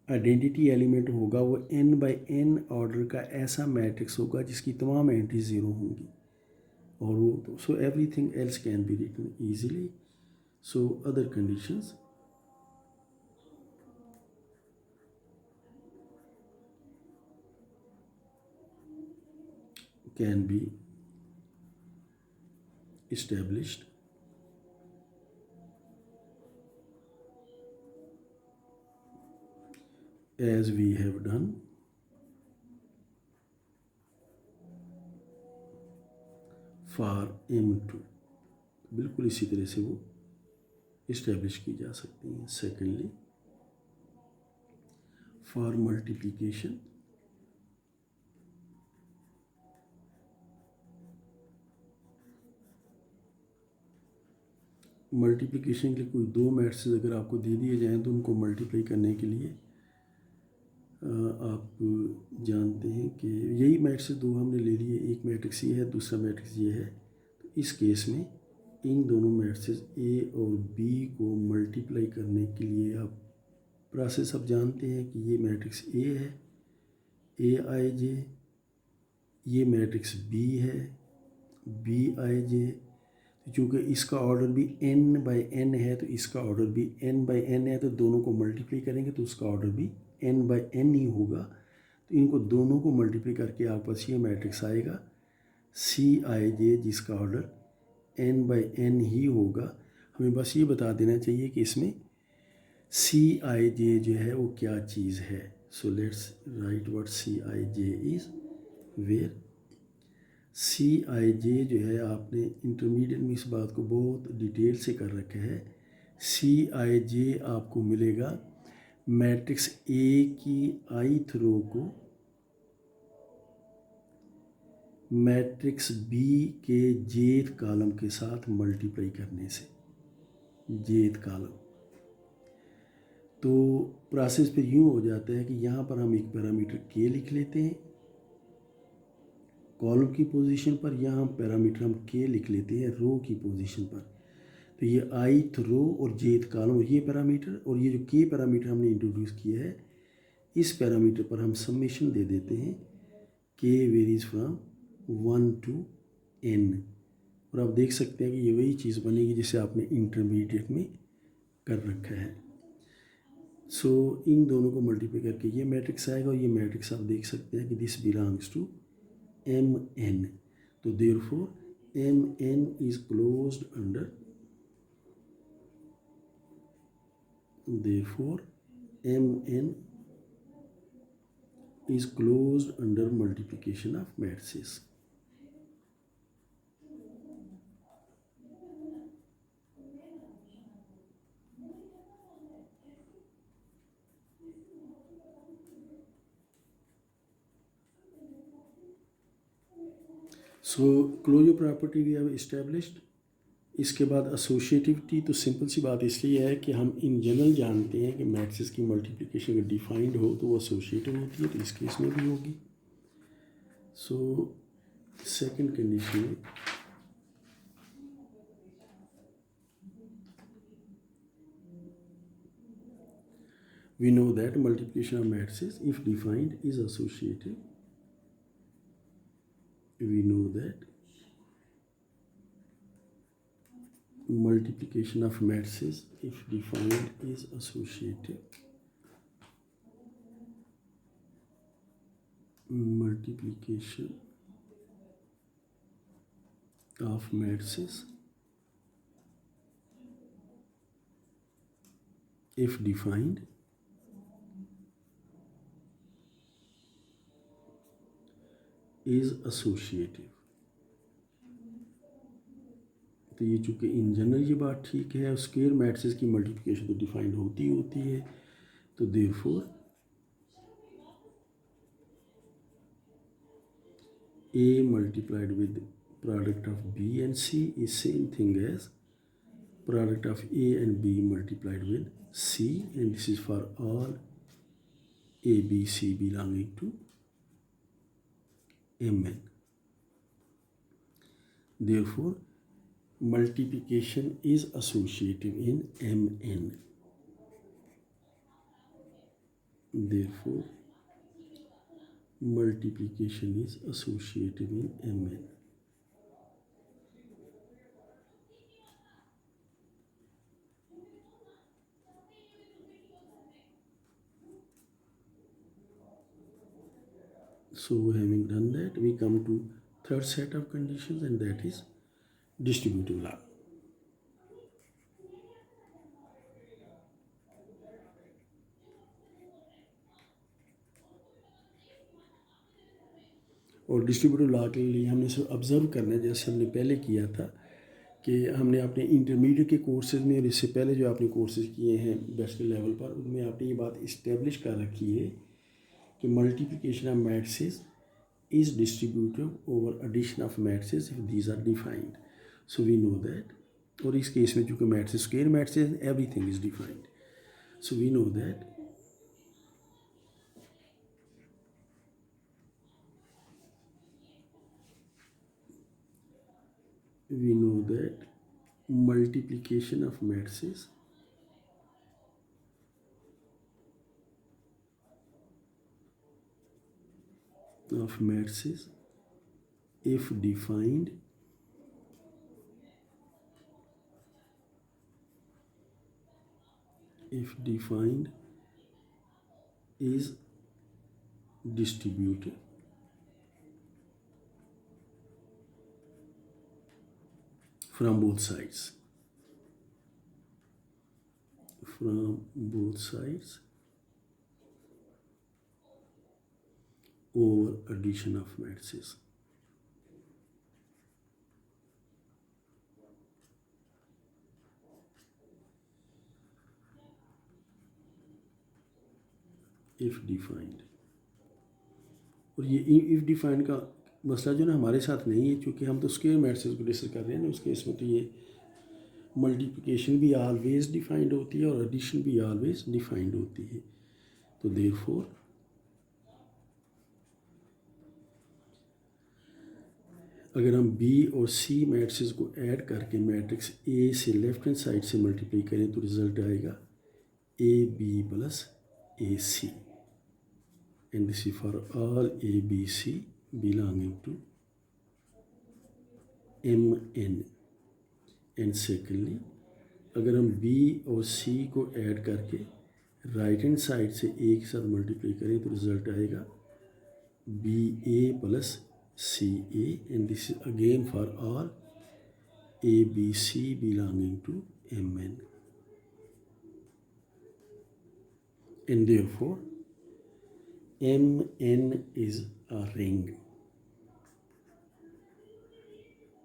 आइडेंटिटी एलिमेंट होगा वो n by n ऑर्डर का ऐसा मैट्रिक्स होगा जिसकी तमाम एंट्री ज़ीरो होंगी, और वो so everything else can be written easily. So other conditions can be established as we have done for M2, बिल्कुल इसी तरह से वो इस्टेब्लिश की जा सकती हैं। सेकेंडली फॉर मल्टीप्लिकेशन मल्टीप्लिकेशन के लिए कोई दो मैट्रिसेस अगर आपको दे दिए जाएँ तो उनको मल्टीप्लाई करने के लिए आप जानते हैं कि यही मैट्रिक्स दो हमने ले लिए, एक मैट्रिक्स ये है, दूसरा मैट्रिक्स ये है। तो इस केस में इन दोनों मैट्रिक्स ए और बी को मल्टीप्लाई करने के लिए आप प्रोसेस आप जानते हैं कि ये मैट्रिक्स ए है, ए आई जे, ये मैट्रिक्स बी है, बी आई जे। चूँकि इसका ऑर्डर भी n बाई n है तो इसका ऑर्डर भी n बाई n है, तो दोनों को मल्टीप्लाई करेंगे तो उसका ऑर्डर भी n बाई n ही होगा। तो इनको दोनों को मल्टीप्लाई करके आपके पास ये मैट्रिक्स आएगा सी आई जे, जिसका ऑर्डर n बाई n ही होगा। हमें बस ये बता देना चाहिए कि इसमें सी आई जे जो है वो क्या चीज़ है। So let's write what C I J is, where C I J जो है, आपने इंटरमीडिएट में इस बात को बहुत डिटेल से कर रखा है। सी आई जे आपको मिलेगा मैट्रिक्स ए की ith रो को मैट्रिक्स बी के jth कॉलम के साथ मल्टीप्लाई करने से, jth कॉलम। तो प्रोसेस फिर यूँ हो जाता है कि यहाँ पर हम एक पैरामीटर के लिख लेते हैं कॉलम की पोजीशन पर, यहाँ पैरामीटर हम के लिख लेते हैं रो की पोजीशन पर। तो ये ith रो और jth कॉलम ये पैरामीटर, और ये जो के पैरामीटर हमने इंट्रोड्यूस किया है, इस पैरामीटर पर हम समेशन दे देते हैं के वेरीज फ्रॉम 1 to n। और आप देख सकते हैं कि ये वही चीज़ बनेगी जिसे आपने इंटरमीडिएट में कर रखा है। सो इन दोनों को मल्टीप्लाई करके ये मैट्रिक्स आएगा, और ये मैट्रिक्स आप देख सकते हैं कि दिस बिलोंग्स टू mn। तो therefore mn is closed under, therefore mn is closed under multiplication of matrices। So closure property we have established. इसके बाद एसोसिएटिविटी, तो सिंपल सी बात इसलिए है कि हम इन जनरल जानते हैं कि मैट्रिसेस की मल्टीप्लिकेशन अगर डिफाइंड हो तो वो एसोसिएटिव होती है, तो इस केस में भी होगी। सो सेकंड कंडीशन में we know that multiplication of matrices if defined is associative। We know that multiplication of matrices if defined is associative। Multiplication of matrices if defined is associative। तो ये चूँकि in general ये बात ठीक है, square matrices की multiplication तो defined होती है। तो therefore A multiplied with product of B and C is same thing as product of A and B multiplied with C, and this is for all A, B, C belonging to Mn। Therefore multiplication is associative in Mn। Therefore multiplication is associative in Mn। So having done that, we come to third set of conditions, and that is distributive law। और distributive law के लिए हमने सिर्फ observe करना है, जैसे हमने पहले किया था कि हमने अपने इंटरमीडिएट के कोर्सेज में और इससे पहले जो आपने कोर्सेज किए हैं बैचलर लेवल पर, उनमें आपने ये बात इस्टेब्लिश कर रखी है कि multiplication of matrices is distributive over addition of matrices if these are defined। So we know that और इस केस में चूँकि matrix square matrix everything is defined. So we know that multiplication of matrices if defined is distributed from both sides over addition of matrices. If defined. और ये if defined का मसला जो ना हमारे साथ नहीं है, क्योंकि हम तो स्क्वायर मैट्रिसेस को डिस्कस कर रहे हैं ना. उस केस में तो ये मल्टीप्लिकेशन भी ऑलवेज डिफाइंड होती है और एडिशन भी ऑलवेज डिफाइंड होती है. तो देयरफॉर अगर हम बी और सी मैट्रिसेस को ऐड करके मैट्रिक्स ए से लेफ्ट हैंड साइड से मल्टीप्लाई करें तो रिजल्ट आएगा A B plus A C. And this is for all A, B, C belonging to Mn. And secondly, अगर हम B और C को ऐड करके राइट हैंड साइड से A के साथ मल्टीप्लाई करें तो रिजल्ट आएगा BA plus CA. And this is again for all A, B, C belonging to Mn. And therefore Mn is a ring.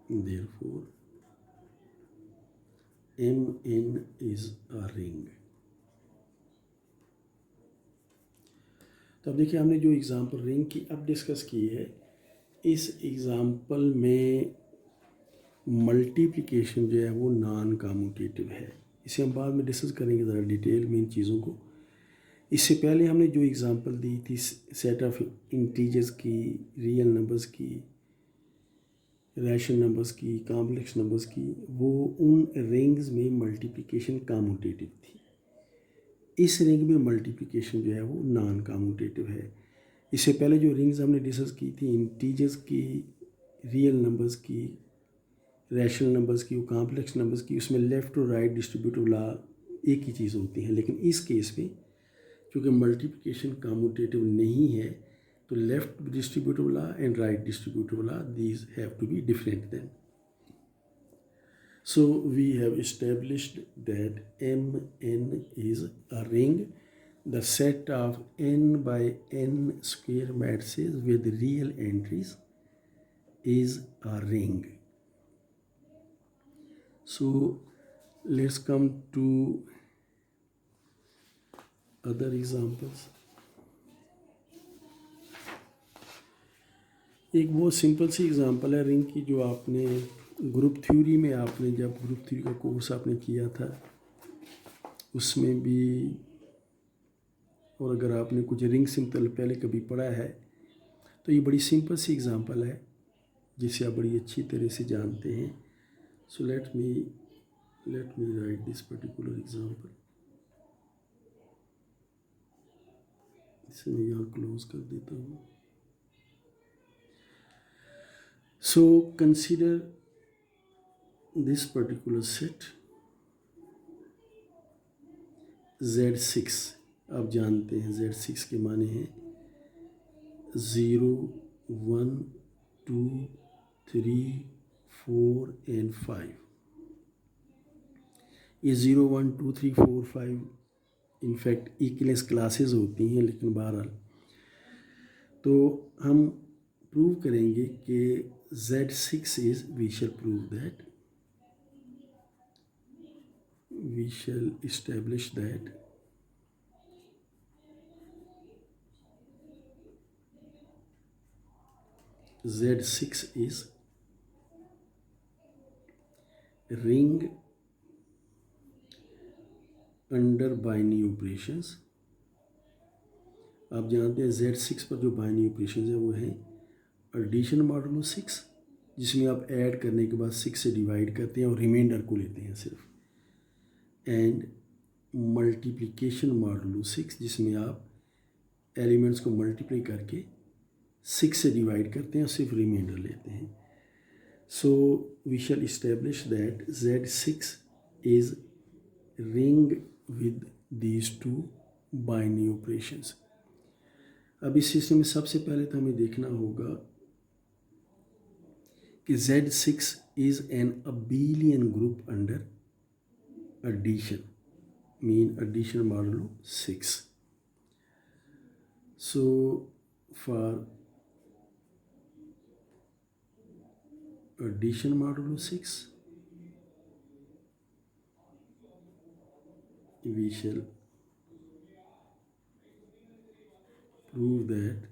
Therefore, Mn is a ring. तो अब देखिए हमने जो एग्ज़ाम्पल रिंग की अब डिस्कस की है, इस एग्ज़ाम्पल में मल्टीप्लिकेशन जो है वो नॉन कम्यूटेटिव है. इसे हम बाद में डिस्कस करेंगे ज़रा डिटेल में इन चीज़ों को. इससे पहले हमने जो एग्ज़ाम्पल दी थी सेट ऑफ इंटीजर्स की, रियल नंबर्स की, रैशनल नंबर्स की, कॉम्प्लेक्स नंबर्स की, वो उन रिंग्स में मल्टीप्लिकेशन कम्यूटेटिव थी. इस रिंग में मल्टीप्लिकेशन जो है वो नॉन कम्यूटेटिव है. इससे पहले जो रिंग्स हमने डिस्कस की थी इंटीजर्स की, रियल नंबर्स की, रैशनल नंबर्स की, कॉम्प्लेक्स नंबर्स की, उसमें लेफ़्ट और राइट डिस्ट्रीब्यूटिव लॉ एक ही चीज़ होती हैं. लेकिन इस केस में क्योंकि मल्टीप्लिकेशन कम्यूटेटिव नहीं है तो left distributive law and right distributive law these have to be different then. So we have established that Mn is a ring. The set of n by n square matrices with real entries is a ring. So let's come to other examples. एक बहुत simple सी example है ring की जो आपने group theory में, आपने जब ग्रुप थ्योरी का कोर्स आपने किया था उसमें भी, और अगर आपने कुछ रिंग सिंपल पहले कभी पढ़ा है तो ये बड़ी सिंपल सी एग्जांपल है जिसे आप बड़ी अच्छी तरह से जानते हैं. So let me right this particular example. इसे मैं यहाँ क्लोज कर देता हूँ. So consider this particular set Z6. आप जानते हैं Z6 के माने हैं 0, 1, 2, 3, 4 and 5. ये 0, 1, 2, 3, 4, 5 इनफैक्ट इक्वलेंस क्लासेस होती हैं. लेकिन बहरहाल तो हम प्रूव करेंगे कि Z6 is, we shall prove that, we shall establish that Z6 is ring under binary operations. आप जानते हैं Z6 पर जो बाइनरी ऑपरेशंस है वो है एडिशन मॉडुलो 6, जिसमें आप ऐड करने के बाद 6 से डिवाइड करते हैं और रिमाइंडर को लेते हैं सिर्फ, एंड मल्टीप्लिकेशन मॉडुलो 6, जिसमें आप एलिमेंट्स को मल्टीप्लाई करके 6 से डिवाइड करते हैं और सिर्फ रिमाइंडर लेते हैं। So we shall establish that Z6 is ring with these two binary operations. अब इस सिस्टम में सबसे पहले तो हमें देखना होगा कि Z6 is an abelian group under addition, mean addition modulo 6. So for addition modulo 6, we shall prove that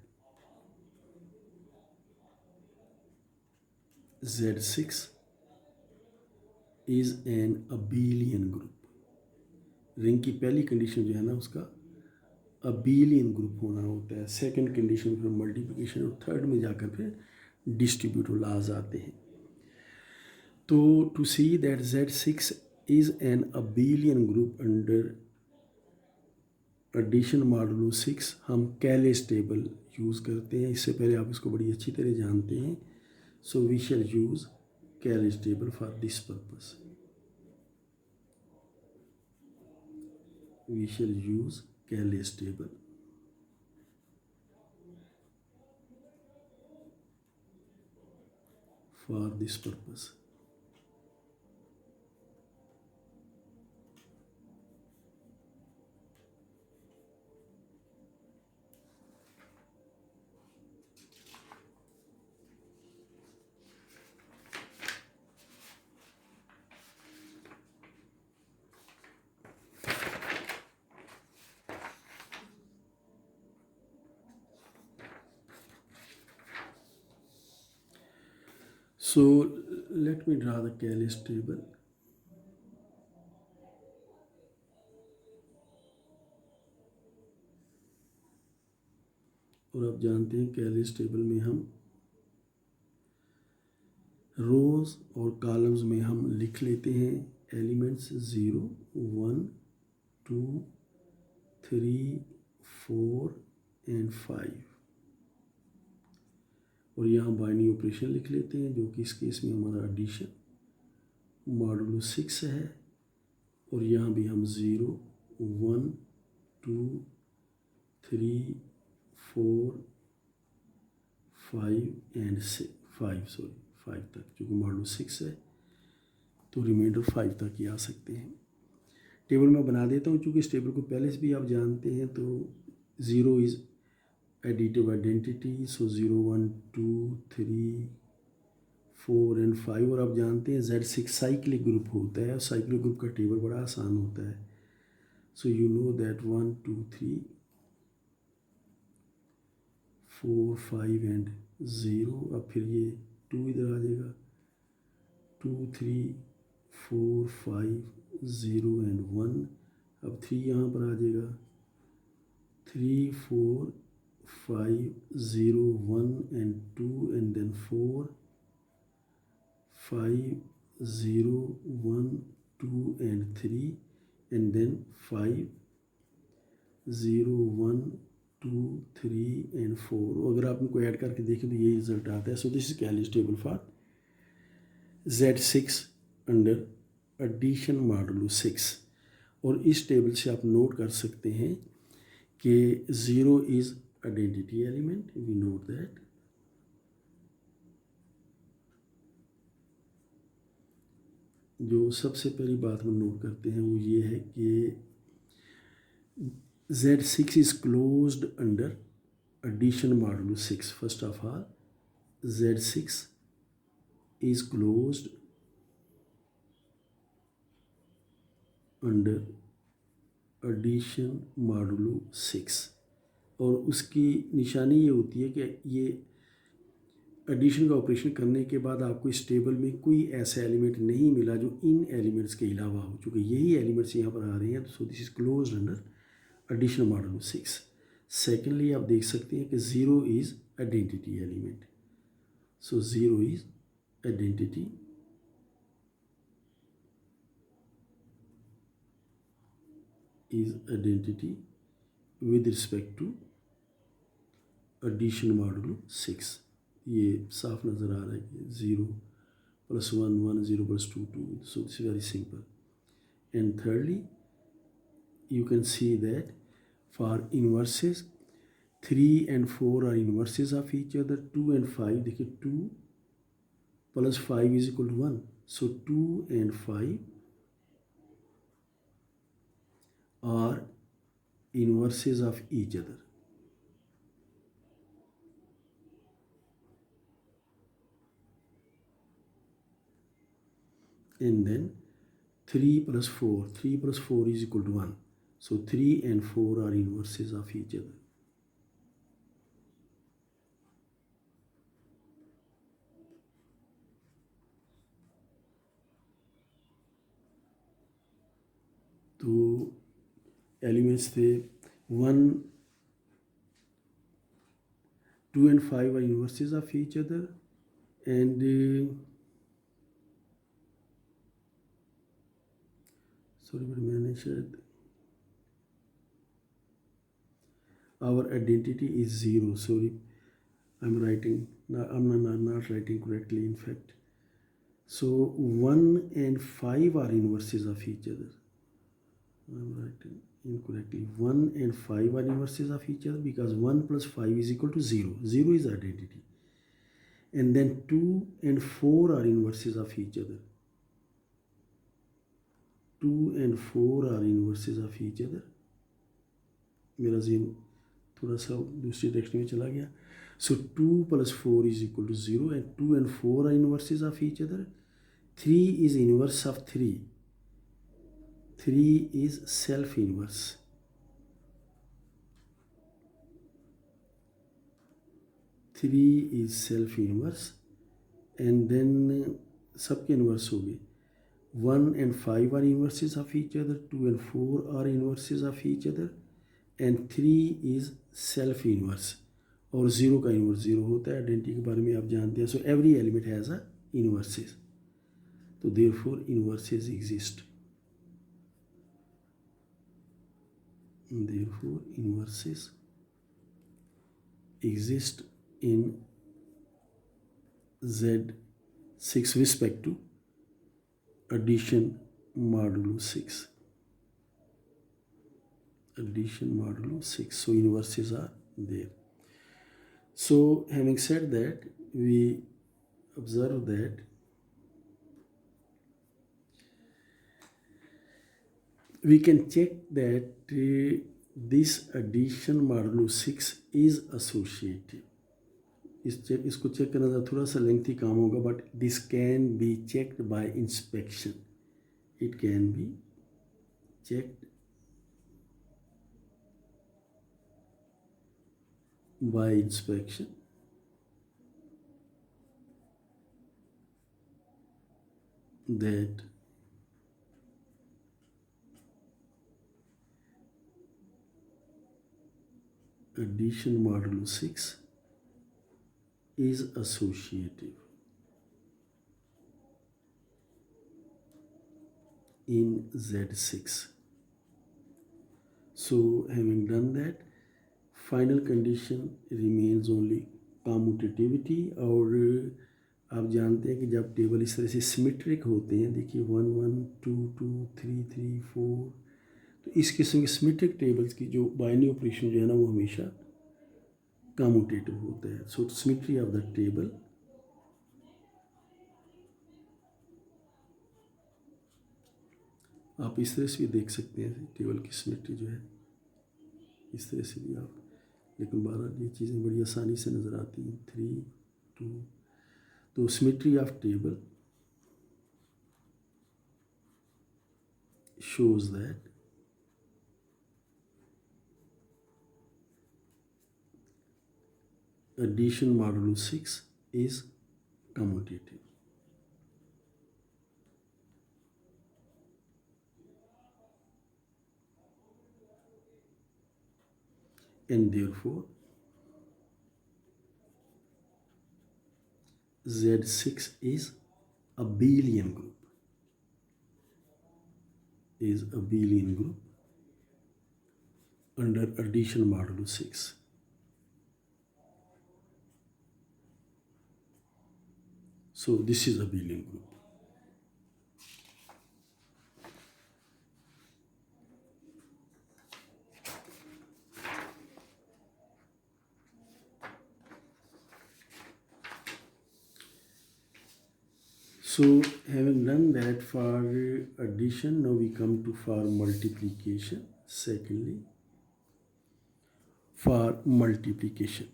Z6 is an abelian group. Ring की पहली कंडीशन जो है ना उसका अबेलियन ग्रुप होना होता है, सेकंड कंडीशन फिर मल्टीप्लिकेशन और थर्ड में जाकर फिर डिस्ट्रीब्यूटिव लॉज आते हैं। तो to see that Z6 is an abelian group under addition modulo 6 हम कैलेस टेबल यूज़ करते हैं। इससे पहले आप इसको बड़ी अच्छी तरह जानते हैं। So we shall use Cayley's table for this purpose. We shall use Cayley's table for this purpose. So let me draw the Cayley's table. और आप जानते हैं कैलेस टेबल में हम रोज और कॉलम्स में हम लिख लेते हैं एलिमेंट्स 0, 1, 2, 3, 4 एंड 5, और यहाँ बाइनरी ऑपरेशन लिख लेते हैं जो कि इस केस में हमारा एडिशन मॉडुलो 6 है, और यहाँ भी हम 0, 1, 2, 3, 4, 5 एंड 5 तक, जो कि मॉडुलो 6 है, तो रिमाइंडर 5 तक ही आ सकते हैं। टेबल मैं बना देता हूँ, चूँकि इस टेबल को पहले से भी आप जानते हैं। तो 0 is additive identity, so 0, 1, 2, 3, 4 and 5, और आप जानते हैं Z6 साइक्लिक ग्रुप होता है, और साइक्लिक ग्रुप का टेबल बड़ा आसान होता है। So you know that 1, 2, 3, 4, 5 and 0। अब फिर ये 2 इधर आ जाएगा, 2, 3, 4, 5, 0 एंड 1। अब 3 यहाँ पर आ जाएगा, 3, 4, 5, 0, 1 and 2 and then 4, 5, 0, 1, 2 and 3 and then 5, 0, 1, 2, 3 and 4। अगर आप इनको ऐड करके देखें तो ये रिजल्ट आता है। So this is Cayley's table for Z6 under addition modulo 6। और इस टेबल से आप नोट कर सकते हैं कि 0 is identity element, we note that. जो सबसे पहली बात हम नोट करते हैं वो ये है कि Z6 is closed under addition modulo 6। First of all Z6 is closed under addition modulo 6, और उसकी निशानी ये होती है कि ये एडिशन का ऑपरेशन करने के बाद आपको इस टेबल में कोई ऐसा एलिमेंट नहीं मिला जो इन एलिमेंट्स के अलावा हो, चूँकि यही एलिमेंट्स यहाँ पर आ रहे हैं, so this is close under edition model 6। Secondly आप देख सकते हैं कि zero is identity element, so zero is identity with respect to addition modulo 6। ये साफ नज़र आ रहा है कि 0 + 1 1 0 + 2 2, so it's very simple। And thirdly you can see that for inverses 3 and 4 are inverses of each other, 2 and 5 देखिए 2 + 5 is equal to 1, so 2 and 5 are inverses of each other। And then 3 + 4, 3 + 4 is equal to 1, so 3 and 4 are inverses of each other। तो elements थे 1 2 and 5 are inverses of each other, and sorry but मैंने शायद our identity is 0, sorry I'm writing I'm not writing correctly in fact, so 1 and 5 are inverses of each other, I'm writing incorrectly, 1 and 5 are inverses of each other because 1 + 5 is equal to 0, 0 is identity, and then 2 and 4 are inverses of each other, 2 and 4 are inverses of each other। मेरा ज़हन थोड़ा सा दूसरी direction में चला गया, so 2 + 4 is equal to 0 and 2 and 4 are inverses of each other, 3 is inverse of 3, 3 is self inverse, 3 is self inverse, and then सबके inverse हो गए, 1 and 5 are inverses of each other, 2 and 4 are inverses of each other, and 3 is self inverse, और 0 का inverse 0 होता है, identity के बारे में आप जानते हैं, so every element has a inverses, तो therefore inverses exist, therefore inverses exist in Z6 respect to addition modulo 6, addition modulo 6, so inverses are there। So having said that, we observe that we can check that this addition modulo 6 is associative। इसको check करना थोड़ा सा lengthy काम होगा, but this can be checked by inspection, it can be checked by inspection, that addition modulo 6 is associative in Z6। So having done that, final condition remains only commutativity। और आप जानते हैं कि जब टेबल इस तरह से सिमेट्रिक होते हैं, देखिए 1 1 2 2 3 3 4, तो इस किस्म के सिमेट्रिक टेबल्स की जो बाइनरी ऑपरेशन जो है ना वो हमेशा कम्यूटेटिव होता है। सो सिमेट्री ऑफ द टेबल आप इस तरह से भी देख सकते हैं, टेबल की सिमेट्री जो है इस तरह से भी आप, लेकिन बहरहाल ये चीज़ें बड़ी आसानी से नज़र आती हैं। 3 2, तो symmetry of table shows that addition modulo 6 is commutative. And therefore Z6 is abelian group. Is abelian group under addition modulo 6. So this is abelian group. So having done that for addition, now we come to for multiplication. Secondly, for multiplication.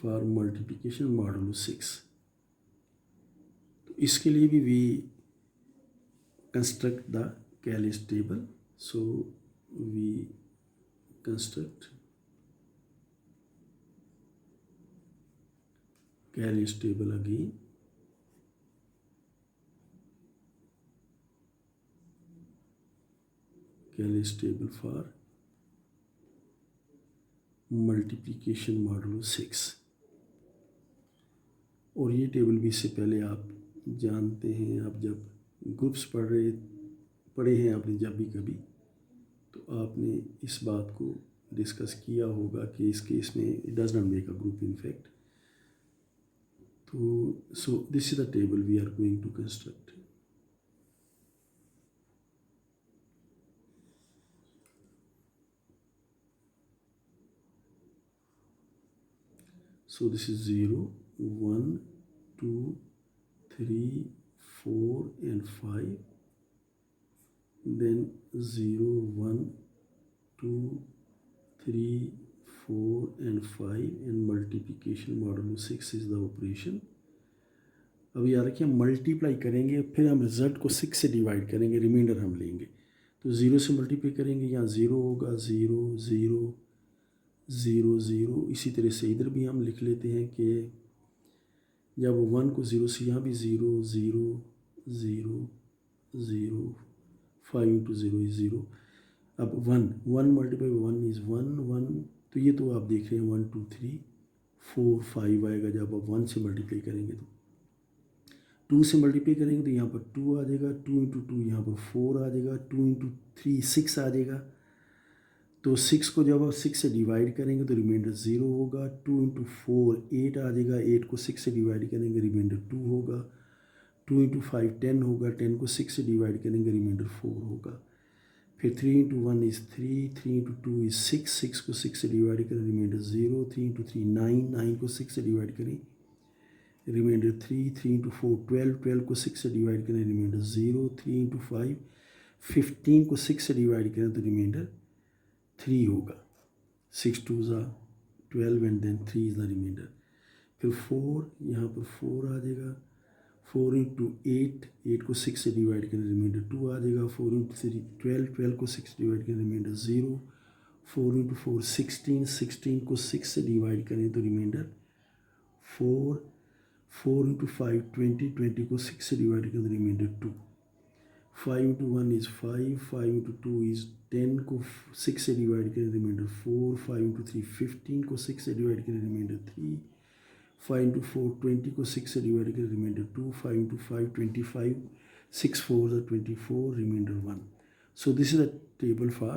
For multiplication modulo 6. तो इसके लिए भी we construct the Calais table. So we construct Calais table again. Calais table for multiplication modulo 6. और ये table भी इससे पहले आप जानते हैं, आप जब ग्रुप्स पढ़े हैं आपने जब भी कभी, तो आपने इस बात को डिस्कस किया होगा कि इस केस में it does not make a group in fact. तो so this is the table we are going to construct. So this is 0, 1, 2, 3, 4 and 5. Then 0, 1, 2, 3, 4 and 5 and multiplication modulo 6 is the operation. अब याद रखिए multiply करेंगे, फिर हम result को 6 से divide करेंगे, रिमाइंडर हम लेंगे. तो 0 से मल्टीप्लाई करेंगे, यहाँ 0 होगा, 0 0 0 0. इसी तरह से इधर भी हम लिख लेते हैं कि जब 1 को 0 से यहाँ भी 0 0 0 0. 5 into 0 is 0. अब 1 मल्टीप्लाई 1 इज़ 1 1. तो ये तो आप देख रहे हैं 1 2 3 4 5 आएगा. जब आप 1 से मल्टीप्लाई करेंगे तो 2 से मल्टीप्लाई करेंगे तो यहाँ पर 2 आ जाएगा. 2 into 2 यहाँ पर 4 आ जाएगा. 2 into 3 6 आ जाएगा. तो 6 को जब आप 6 से डिवाइड करेंगे तो रिमाइंडर 0 होगा. 2 into 4 8 आ जाएगा. 8 को 6 से डिवाइड करेंगे, रिमाइंडर 2 होगा. 2 into 5 10 होगा. 10 को 6 से डिवाइड करेंगे, रिमाइंडर 4 होगा. फिर 3 into 1 is 3. 3 into 2 is 6. 6 को 6 से डिवाइड करें, रिमाइंडर 0. 3 into 3 9. 9 को 6 से डिवाइड करें, रिमाइंडर 3. 3 into 4 12. 12 को 6 से डिवाइड करें, रिमाइंडर 0. 3 into 5 15 को 6 से डिवाइड करें तो रिमाइंडर 3 होगा. 6 2s are 12 and then 3 is the remainder. फिर 4 यहाँ पर 4 आ जाएगा. 4 into 8. 8 को 6 से डिवाइड करें, रिमाइंडर 2 आ जाएगा. 4 into 3 12. 12 को 6 से डिवाइड करें, रिमाइंडर 0. 4 into 4 16. 16 को 6 से डिवाइड करें तो रिमाइंडर 4. 4 into 5 20. 20 को 6 से डिवाइड करें तो reminder 2. 5 into 1 is 5. 5 into 2 is 10 को 6 से डिवाइड करें, रिमाइंडर 4. 5 into 3 15 को 6 से डिवाइड करें, रिमाइंडर 3. 5 into 4 20 को 6 से डिवाइड करें, remainder 2. 5 into 5 25. 6 4s are 24, remainder 1. So this is a table for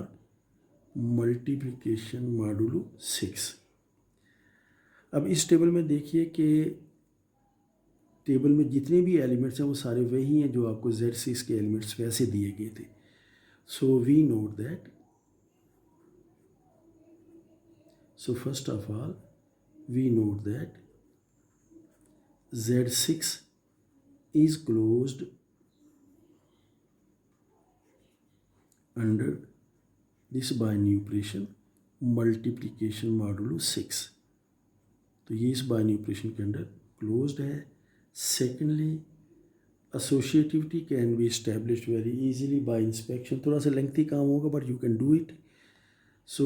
multiplication modulo 6. अब इस टेबल में देखिए कि टेबल में जितने भी एलिमेंट्स हैं वो सारे वही हैं जो आपको Z6 के एलिमेंट्स वैसे दिए गए थे. So we note that. So first of all we note that Z6 is closed under this binary operation multiplication modulo 6. तो ये इस बाइनरी ऑपरेशन के अंदर क्लोज्ड है. Secondly associativity can be established very easily by inspection. थोड़ा सा lengthy काम होगा but you can do it. So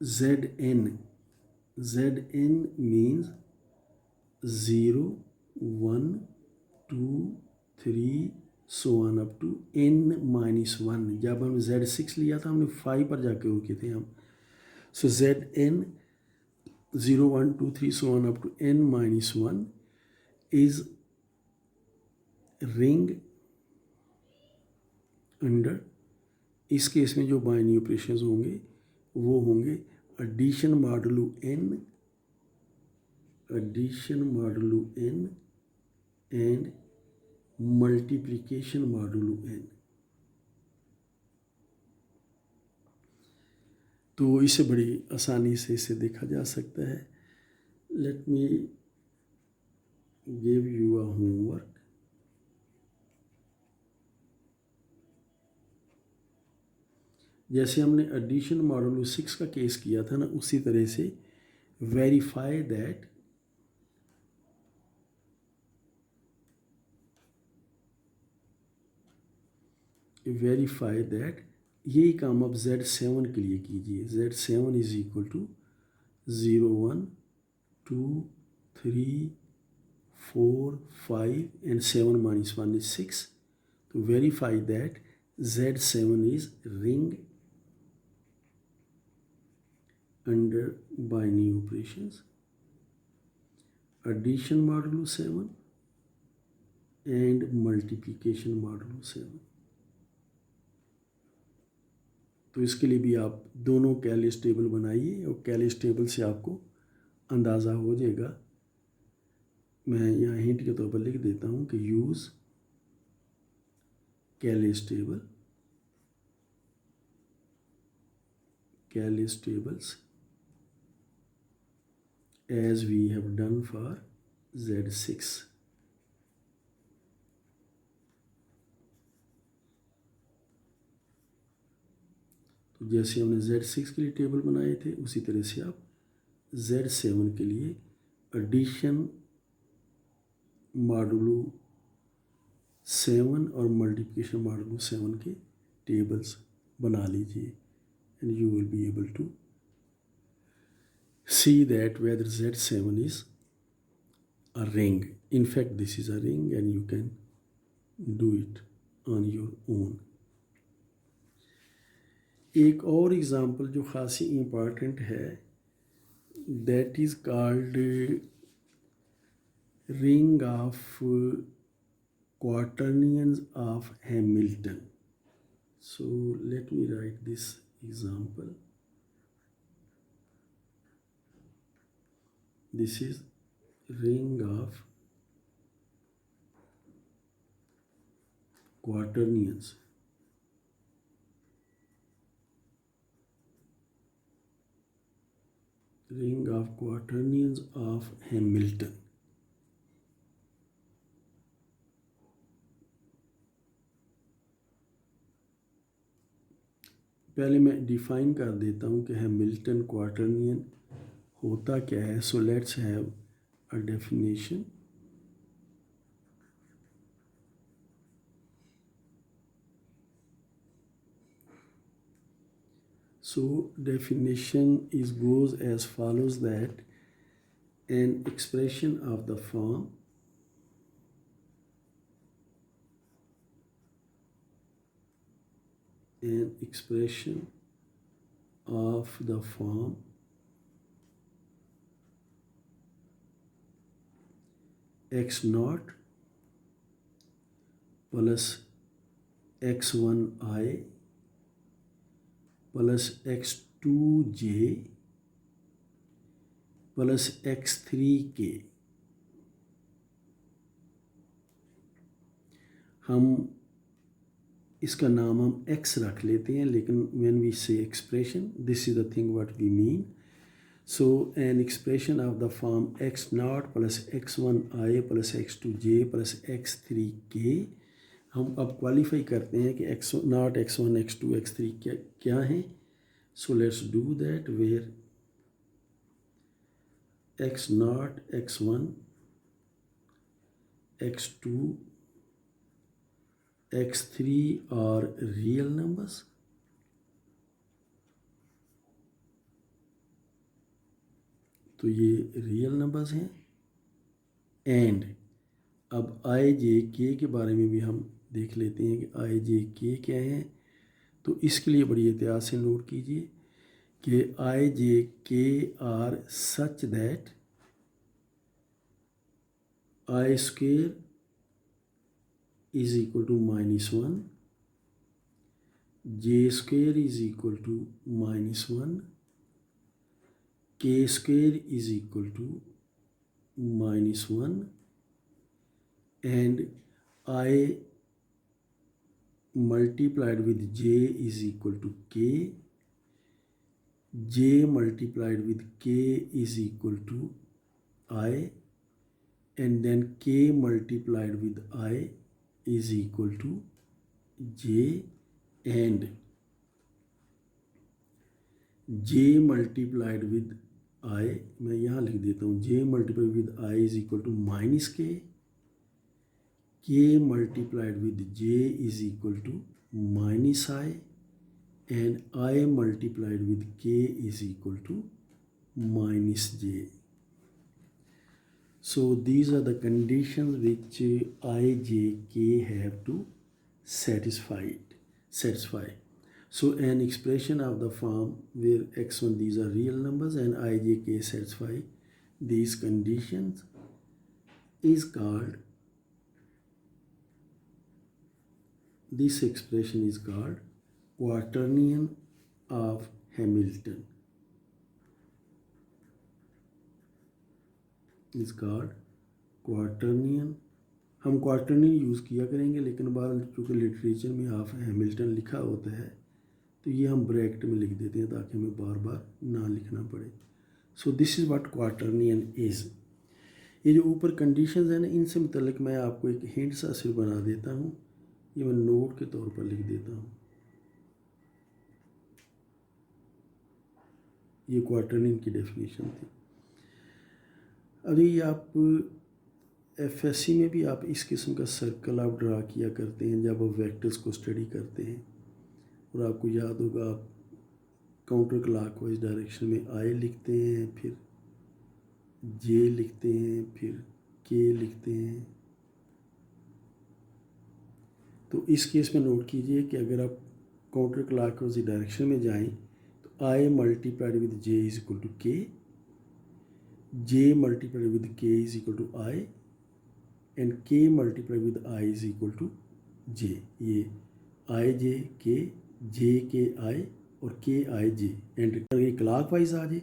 Zn. Zn means 0, 1, 2, 3 so on up to n minus 1. जब हम Z6 लिया था हमने 5 पर जाके रुके थे हम. So Zn 0, 1, 2, 3 so on up to n minus 1 is ring under. इस केस में जो बाइनरी ऑपरेशंस होंगे वो होंगे addition modulo n and multiplication modulo n. तो इसे बड़ी आसानी से इसे देखा जा सकता है. Let me give you a homework. जैसे हमने एडिशन मॉडुलो 6 का केस किया था ना, उसी तरह से वेरीफाई दैट यही काम आप Z7 के लिए कीजिए. Z7 is equal to 0, 1, 2, 3, 4, 5 and 7 minus 1 is 6. तो verify that Z7 is ring under binary operations, addition modulo 7 and multiplication modulo 7. तो इसके लिए भी आप दोनों कैलिस टेबल बनाइए और कैलिस टेबल से आपको अंदाज़ा हो जाएगा. मैं यहाँ हिंट के तौर पर लिख देता हूँ कि use Kallis tables as we have done for Z6. तो जैसे हमने Z6 के लिए टेबल बनाए थे उसी तरह से आप Z7 के लिए एडिशन मॉडुलो 7 और मल्टीप्लिकेशन मॉडुलो 7 के टेबल्स बना लीजिए and you will be able to see that whether Z7 is a ring. In fact, this is a ring and you can do it on your own. एक और example जो खासी important है, that is called ring of quaternions of Hamilton. So let me write this example. This is ring of quaternions. Ring of quaternions of Hamilton. पहले मैं define कर देता हूँ कि हैमिल्टन क्वार्टरनियन होता क्या है. So let's have a definition. So definition is goes as follows, that an expression of the form x naught plus x1i plus x2j plus x3k. हम इसका नाम हम x रख लेते हैं, लेकिन when we say expression, this is the thing what we mean. So an expression of the form x naught plus x1i plus x2j plus x3k. हम अब क्वालिफाई करते हैं कि x naught, x1, x2, x3 क्या हैं. So let's do that, where x naught, x1, x2, x3 are real numbers तो ये real numbers हैं। एंड अब आई जे के के बारे में भी हम देख लेते हैं कि आई जे के क्या है। तो इसके लिए बड़ी एहतियात से नोट कीजिए कि I J K are such that I square is equal to -1, J square is equal to -1, K square is equal to -1, and I multiplied with j is equal to k, j multiplied with k is equal to I, and then k multiplied with I is equal to j, and j multiplied with I, मैं यहाँ लिख देता हूँ, j multiplied with I is equal to -k, k multiplied with j is equal to -I, and I multiplied with k is equal to -j. So these are the conditions which I, j, k have to satisfy. So an expression of the form where x1 these are real numbers and I, j, k satisfy these conditions is called, this expression is called quaternion of Hamilton. Is called quaternion. हम क्वार्टरनियन use किया करेंगे, लेकिन बाद चूँकि literature में of Hamilton लिखा होता है तो ये हम ब्रैकेट में लिख देते हैं ताकि हमें बार बार ना लिखना पड़े. So this is what quaternion is. ये जो ऊपर कंडीशंस हैं ना, इनसे मुतल्लिक मैं आपको एक हिंट सा सिर्फ बना देता हूँ. ये मैं नोट के तौर पर लिख देता हूँ. ये क्वार्टरनियन की डेफिनेशन थी. अभी आप एफएससी में भी आप इस किस्म का सर्कल आप ड्रा किया करते हैं जब आप वेक्टर्स को स्टडी करते हैं. और आपको याद होगा आप काउंटर क्लॉकवाइज डायरेक्शन में आई लिखते हैं, फिर जे लिखते हैं, फिर के लिखते हैं. तो इस केस में नोट कीजिए कि अगर आप काउंटर क्लॉकवाइज डायरेक्शन में जाएं तो I multiplied with J is equal to K, J multiplied with K is equal to I, and K multiplied with I is equal to J. ये आई जे के, जे के आई और के आई जे. एंड अगर ये क्लॉकवाइज आ जाए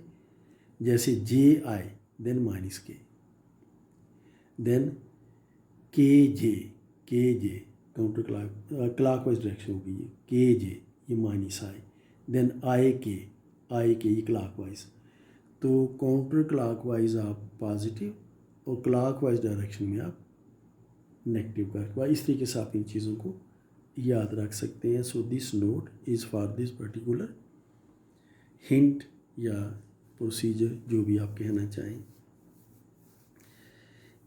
जैसे जे आई देन माइनस के, देन के जे काउंटर क्लॉकवाइज डायरेक्शन होगी. ये के जे ये माइनस आई, देन आई के ये क्लॉकवाइज. तो काउंटर क्लॉकवाइज आप पॉजिटिव और क्लॉकवाइज डायरेक्शन में आप नेगेटिव करके इस तरीके से आप इन चीज़ों को याद रख सकते हैं. So this note is for this particular hint या प्रोसीजर, जो भी आप कहना चाहें.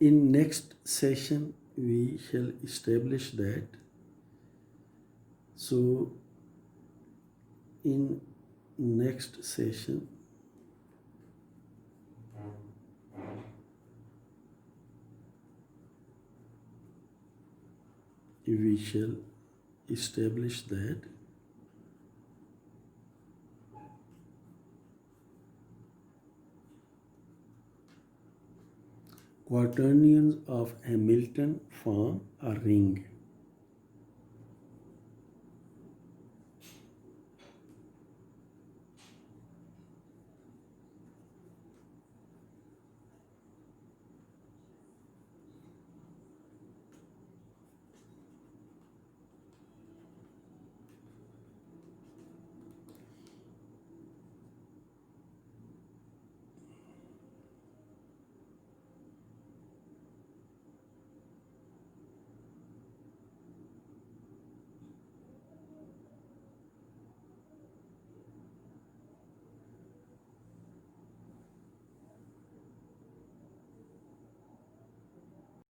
In next session we shall establish that. So in next session we shall establish that quaternions of Hamilton form a ring.